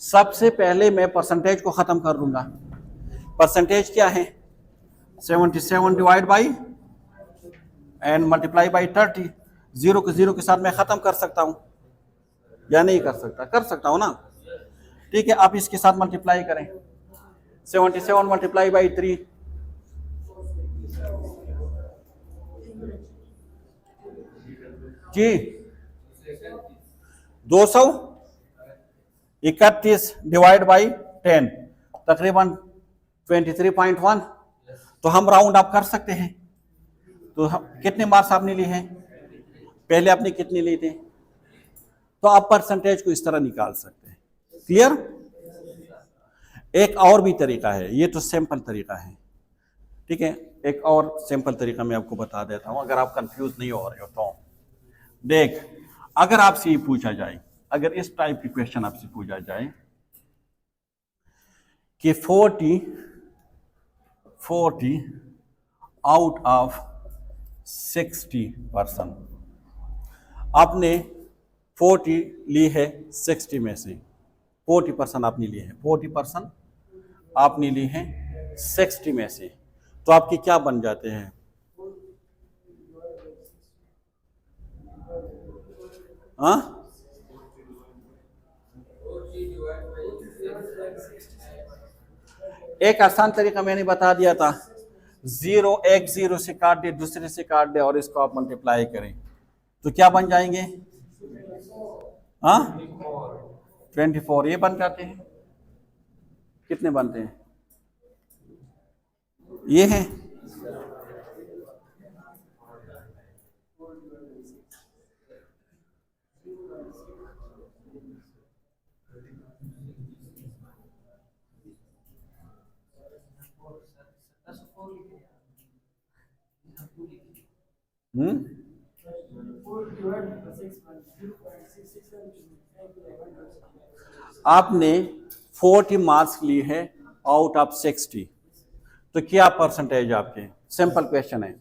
सबसे पहले मैं परसेंटेज को खत्म कर दूंगा। परसेंटेज क्या है? 77 divide by and multiply by 30। 0 को 0 के साथ मैं खत्म कर सकता हूं या नहीं कर सकता? कर सकता हूं ना। ठीक है, आप इसके साथ मल्टीप्लाई करें 77 मल्टीप्लाई बाई 3, जी 231 डिवाइड बाई 10, तकरीबन 23.1। तो हम राउंड अप कर सकते हैं। तो कितने मार्क्स आपने लिए हैं, पहले आपने कितने लिए थे, तो आप परसेंटेज को इस तरह निकाल सकते हैं। क्लियर? एक और भी तरीका है, ये तो सिंपल तरीका है, ठीक है। एक और सिंपल तरीका मैं आपको बता देता हूं, अगर आप कंफ्यूज नहीं हो रहे हो तो देख, अगर आपसे ये पूछा जाए, अगर इस टाइप की क्वेश्चन आपसे पूछा जाए कि 40 आउट ऑफ 60%, आपने 40 ली है 60 में से, 40% आपने ली है, 40% आपने ली है 60 में से, तो आपके क्या बन जाते हैं, हाँ? एक आसान तरीका मैंने बता दिया था, 0 एक 0 से काट दे, दूसरे से काट दे और इसको आप मल्टीप्लाई करें, तो क्या बन जाएंगे, हाँ 24, ये बन जाते हैं। कितने बनते हैं, ये हैं, आपने 40 मार्क्स लिए हैं आउट ऑफ 60, तो क्या परसेंटेज आपके, सिंपल क्वेश्चन है,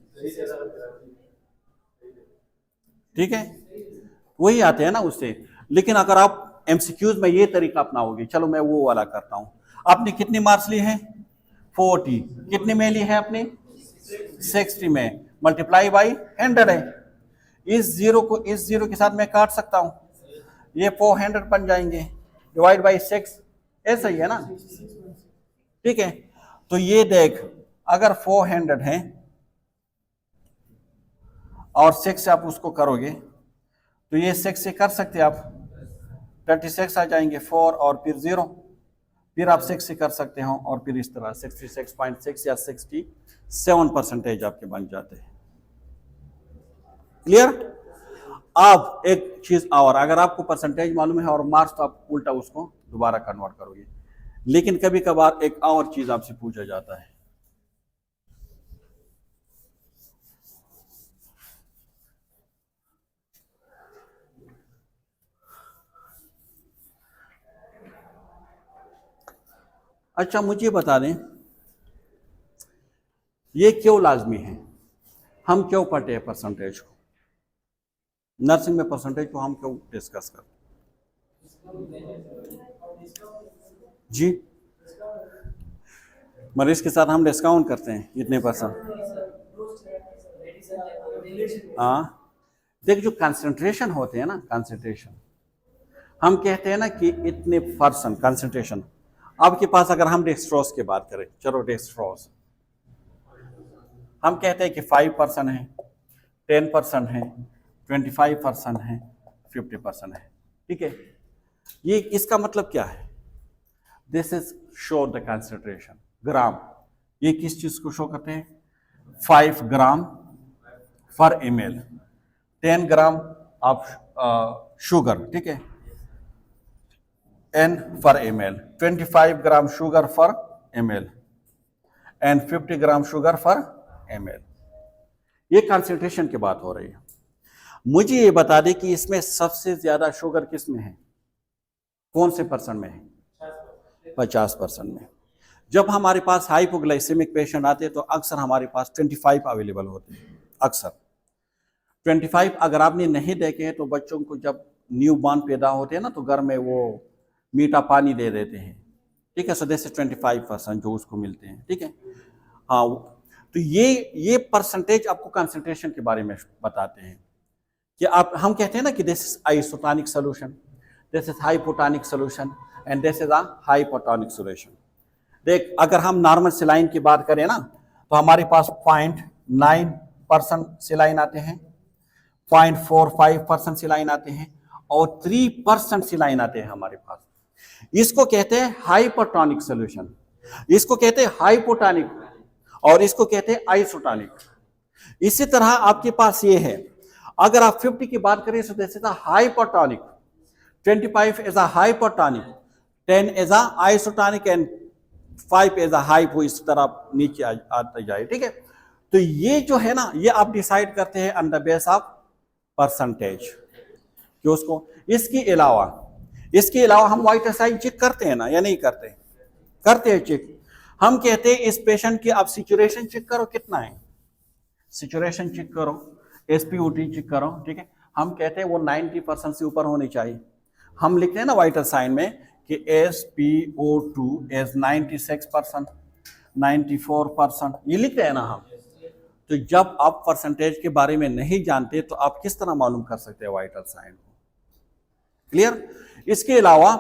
ठीक है, वही आते हैं ना उससे। लेकिन अगर आप एमसीक्यूज में ये तरीका अपनाओगे, चलो मैं वो वाला करता हूं, आपने कितने मार्क्स लिए हैं, 40, कितने में लिए हैं आपने, 60 में, मल्टीप्लाई बाई 100 है, इस जीरो को इस जीरो के साथ मैं काट सकता हूं, ये 400 बन जाएंगे, डिवाइड बाई 6, ऐसा ही है ना, ठीक है। तो ये देख, अगर 400 है और 6 से आप उसको करोगे तो ये 6 से कर सकते हैं आप, 36 आ जाएंगे, 4 और फिर 0, फिर आप 6 से कर सकते हो और फिर इस तरह 66.6 या 67% आपके बन जाते हैं। क्लियर? अब एक चीज और, अगर आपको परसेंटेज मालूम है और मार्क्स, तो आप उल्टा उसको दोबारा कन्वर्ट करोगे। लेकिन कभी कभार एक और चीज आपसे पूछा जाता है, अच्छा मुझे बता दें, ये क्यों लाजमी है, हम क्यों पढ़ते हैं परसेंटेज को, नर्सिंग में परसेंटेज को हम क्यों डिस्कस करते जी, मरीज के साथ हम डिस्काउंट करते हैं इतने परसेंट, हाँ। देख, जो कंसंट्रेशन होते हैं ना, कंसंट्रेशन, हम कहते हैं ना कि इतने परसेंट कंसंट्रेशन, आपके पास अगर हम डेक्सट्रोज की बात करें, चलो डेक्सट्रोज, हम कहते हैं कि 5% है, 10% है, 25% है, 50% है, ठीक है। ये इसका मतलब क्या है, this is show the concentration, gram, ये किस चीज को शो करते हैं, 5 gram for ml, 10 gram of sugar, ठीक है, n for ml, 25 gram sugar for ml and 50 gram sugar for ml। ये कंसंट्रेशन की बात हो रही है। मुझे ये बता दें कि इसमें सबसे ज्यादा शुगर किस में है, कौन से परसेंट में है, 50% में। जब हमारे पास हाइपोग्लाइसेमिक पेशेंट आते हैं तो अक्सर हमारे पास 25 अवेलेबल होते हैं, अक्सर 25 अगर आपने नहीं देखे हैं तो बच्चों को जब न्यू बॉर्न पैदा होते हैं ना तो घर में वो मीठा पानी दे देते हैं, ठीक है, सो दिस इज 25% जो उसको मिलते हैं, ठीक है। हाँ, तो ये परसेंटेज आपको कंसंट्रेशन के बारे में बताते हैं कि आप, हम कहते हैं ना कि this is isotonic solution, this is hypotonic solution and this is a hypotonic solution. देख, अगर हम नॉर्मल सिलाइन की बात करें ना, तो हमारे पास 0.9% सिलाइन आते हैं, 0.45% सिलाइन आते हैं और 3% सिलाइन आते हैं हमारे पास। इसको कहते हैं हाइपरटोनिक सॉल्यूशन, इसको कहते हैं हाइपोटोनिक और इसको कहते हैं आइसोटोनिक। इसी तरह आपके पास ये है, अगर आप 50 की बात करें तो this is a hypertonic, 25 is a hypertonic, 10 is a isotonic and 5 is a hypo, इस तरह नीचे आते जाए, ठीक है। तो ये जो है ना, ये आप डिसाइड करते हैं on the base of percentage कि उसको। इसके अलावा हम वाइटल साइन चेक करते हैं ना, या नहीं करते? करते हैं चेक। हम कहते हैं इस पेशेंट की आप सिचुएशन चेक करो कितना है, सिचुएशन चेक करो, एसपीओटी चेक करो, ठीक है। हम कहते हैं वो 90% से ऊपर होनी चाहिए। हम लिखते हैं ना वाइटल साइन में कि SpO2 इज 96%, 94%, ये लिखते हैं ना हम। तो जब आप परसेंटेज के बारे में नहीं जानते तो आप किस तरह मालूम कर सकते हैं वाइटल साइन को? क्लियर? इसके अलावा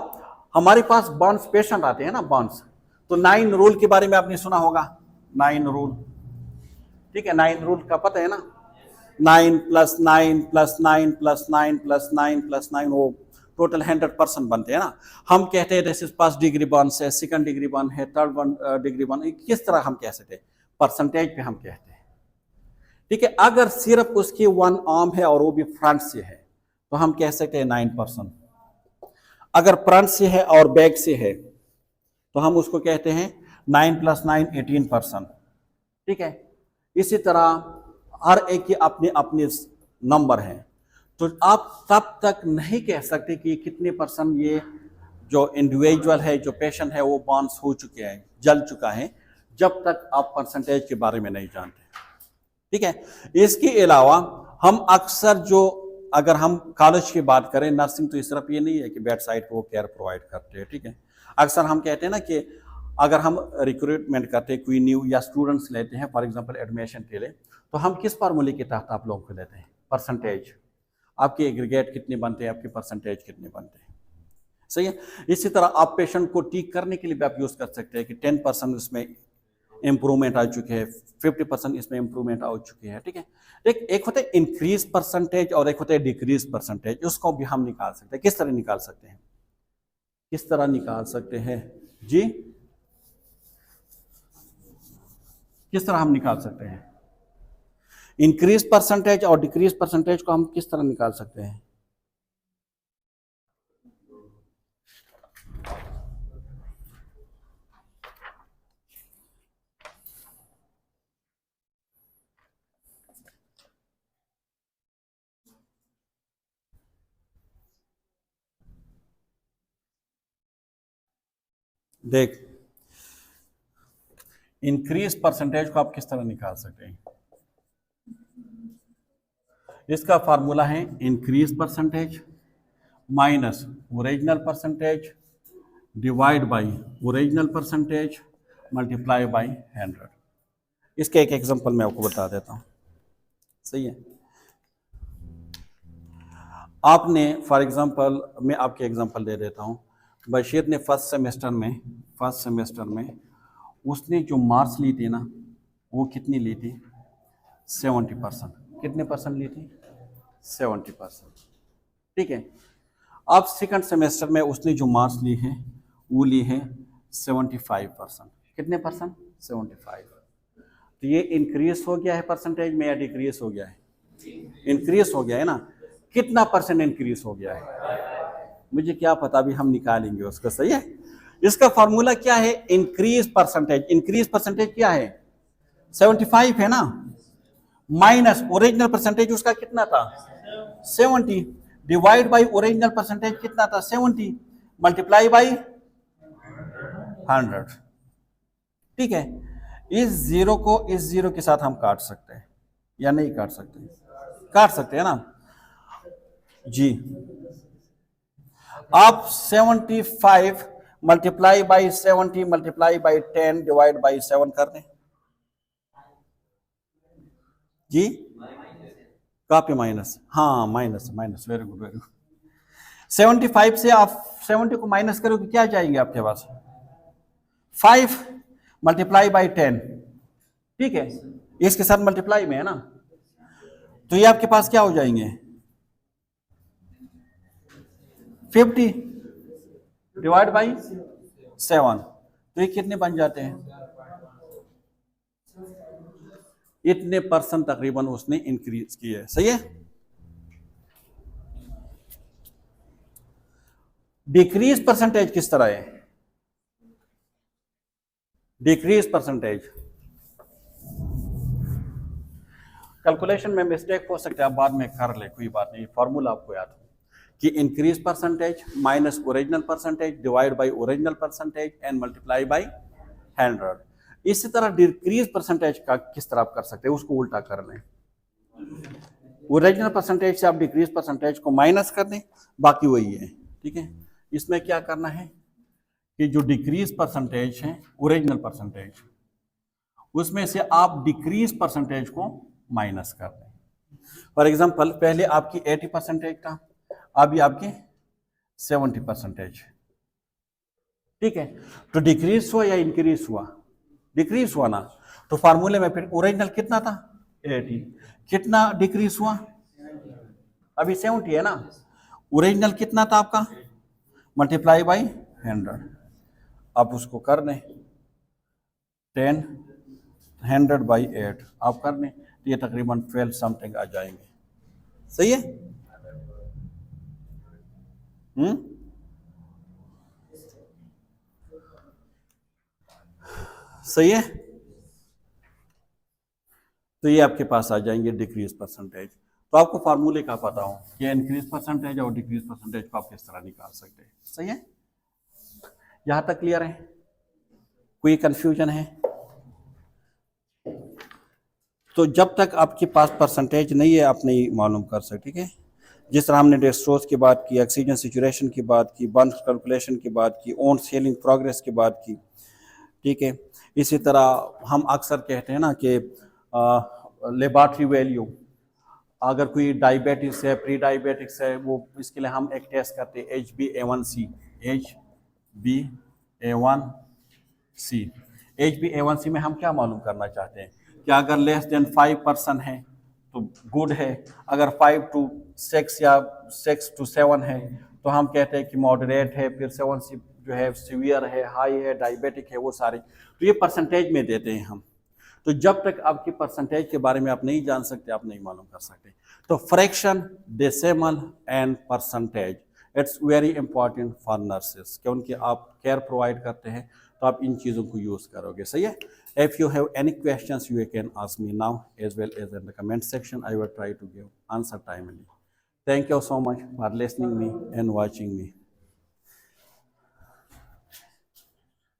हमारे पास बॉन्ड्स पेशेंट आते हैं ना, बॉन्ड्स, तो 9 रूल के बारे में आपने सुना होगा, 9 रूल, ठीक है। 9 रूल का पता है ना, 9 + 9 + 9 + 9 + 9 + 9, वो टोटल 100% बनते हैं ना। हम कहते हैं this is first degree bond है, सेकंड डिग्री बॉन्ड है, थर्ड डिग्री बॉन्ड, किस तरह हम कह सकते हैं? परसेंटेज पे हम कहते हैं, ठीक है। अगर सिर्फ उसकी 1 आर्म है और वो भी फ्रंट से है तो हम कह सकते हैं 9%। अगर फ्रंट से है और बैक से है तो हम उसको कहते हैं 9 + 9 18%, ठीक है। इसी तरह हर एक के अपने अपने नंबर हैं, तो आप तब तक नहीं कह सकते कि कितने % ये जो इंडिविजुअल है, जो पेशेंट है, वो बॉन्स हो चुके हैं, जल चुका है, जब तक आप परसेंटेज के बारे में नहीं जानते, ठीक है। इसके अलावा हम अक्सर जो, अगर हम कॉलेज की बात करें, नर्सिंग तो सिर्फ ये नहीं है कि बेड साइड पर वो केयर प्रोवाइड करते हैं, ठीक है। अक्सर हम कहते हैं ना कि अगर हम रिक्रूटमेंट करते हैं, कोई न्यू या स्टूडेंट्स लेते हैं फॉर एग्जांपल एडमिशन के लिए, तो हम किस फार्मूले के तहत आप लोगों को लेते हैं? परसेंटेज। आपके एग्रीगेट कितने बनते हैं, आपके परसेंटेज कितने बनते हैं, सही है। इसी तरह आप पेशेंट को ठीक करने के लिए भी आप यूज कर सकते हैं कि 10% इसमें इंप्रूवमेंट आ चुके हैं, 50% इसमें इंप्रूवमेंट आ चुके हैं, ठीक है। एक होता है इंक्रीज परसेंटेज और एक होता है डिक्रीज परसेंटेज, उसको भी हम निकाल सकते हैं। किस तरह निकाल सकते हैं? किस तरह निकाल सकते हैं जी? किस तरह हम निकाल सकते हैं इंक्रीज परसेंटेज और डिक्रीज परसेंटेज को? हम किस तरह निकाल सकते हैं? देख, इंक्रीज परसेंटेज को आप किस तरह निकाल सकते हैं? इसका फार्मूला है increase percentage minus original percentage divide by original percentage multiply by 100। इसका एक एग्जांपल मैं आपको बता देता हूँ, सही है। आपने फॉर एग्जांपल, मैं आपके एग्जांपल दे देता हूँ, बशीर ने फर्स्ट सेमेस्टर में उसने जो मार्क्स ली थी ना, वो कितनी ली थी? 70%। कितने % ली थी? 70%, ठीक है। अब सेकंड सेमेस्टर में उसने जो मार्क्स ली है वो ली है 75%। कितने %? 75। तो ये इंक्रीज हो गया है परसेंटेज में या डिक्रीज हो गया है? इंक्रीज हो गया है ना। कितना % इंक्रीज हो गया है? मुझे क्या पता, अभी हम निकालेंगे उसको, सही है। इसका फॉर्मूला क्या है? Increase percentage. इंक्रीज परसेंटेज क्या है? 75 है ना, माइनस ओरिजिनल परसेंटेज उसका कितना था? 70, डिवाइड बाई ओरिजिनल परसेंटेज कितना था? 70, मल्टीप्लाई बाई 100, ठीक है। इस जीरो को इस जीरो के साथ हम काट सकते हैं या नहीं काट सकते? काट सकते हैं ना जी। आप 75 multiply by 70 multiply by 10 divide by 7 कर दें जी। कॉपी माइनस, हाँ minus, very good, very good. 75 से आप 70 को माइनस करोगे क्या जाएंगे आपके पास? 5 मल्टीप्लाई बाई 10, ठीक है, इसके साथ मल्टीप्लाई में है ना, तो ये आपके पास क्या हो जाएंगे 50 डिवाइड बाई 7, तो ये कितने बन जाते हैं, इतने परसेंट तकरीबन उसने इंक्रीज किए है। सही है। डिक्रीज परसेंटेज किस तरह है, डिक्रीज परसेंटेज कैलकुलेशन में मिस्टेक हो सकता है, आप बाद में कर ले, कोई बात नहीं, फॉर्मूला आपको याद हो कि increase percentage minus original percentage divide by original percentage and multiply by 100। इसी तरह डिक्रीज परसेंटेज का किस तरह आप कर सकते हैं, उसको उल्टा कर लें, ओरिजिनल परसेंटेज से आप डिक्रीज परसेंटेज को माइनस कर दें, बाकी वही है, ठीक है। इसमें क्या करना है कि जो डिक्रीज परसेंटेज है ओरिजिनल परसेंटेज, उसमें से आप डिक्रीज परसेंटेज को माइनस कर दें। फॉर एग्जांपल पहले आपकी 80% था, अभी आपकी 70%, ठीक है, तो डिक्रीज हुआ या इंक्रीज हुआ, डिक्रीज हुआ ना, तो फार्मूले में फिर ओरिजिनल कितना था 80, कितना डिक्रीज हुआ, अभी 70 है ना, ओरिजिनल कितना था आपका, मल्टीप्लाई बाई 100, आप उसको कर दें 10 100 बाई 8 आप कर दें, तो ये तकरीबन 12 समथिंग आ जाएंगे। सही है। सही है, तो ये आपके पास आ जाएंगे डिक्रीज परसेंटेज। तो आपको फार्मूले का पता हो कि इंक्रीज परसेंटेज और डिक्रीज परसेंटेज को आप किस तरह निकाल सकते हैं। सही है, यहां तक क्लियर है, कोई कंफ्यूजन है? तो जब तक आपके पास परसेंटेज नहीं है आप नहीं मालूम कर सकते, ठीक है। जिस तरह हमने डेक्सट्रोज की बात की, ऑक्सीजन सैचुरेशन की बात की, बंच कैलकुलेशन की बात की, ऑन सेलिंग प्रोग्रेस की बात की, ठीक है। इसी तरह हम अक्सर कहते हैं ना कि लेबॉरेटरी वैल्यू, अगर कोई डायबिटिक्स है, प्री डायबिटिक्स है, वो इसके लिए हम एक टेस्ट करते हैं HbA1c, HbA1c। HbA1c में हम क्या मालूम करना चाहते हैं कि अगर लेस देन 5% है तो गुड है, अगर 5 to 6 या 6 to 7 है तो हम कहते हैं कि मॉडरेट है, फिर 7 जो है सीवियर है, हाई है, डायबिटिक है, वो सारे, तो ये परसेंटेज में देते हैं हम। तो जब तक आपकी परसेंटेज के बारे में आप नहीं जान सकते, आप नहीं मालूम कर सकते। तो fraction, decimal and percentage, it's very important for nurses, क्योंकि आप केयर प्रोवाइड करते हैं तो आप इन चीज़ों को यूज़ करोगे। सही है। If you have any questions you can ask me now as well as in the comment section, I will try to give answer timely. Thank you so much for listening me and watching me.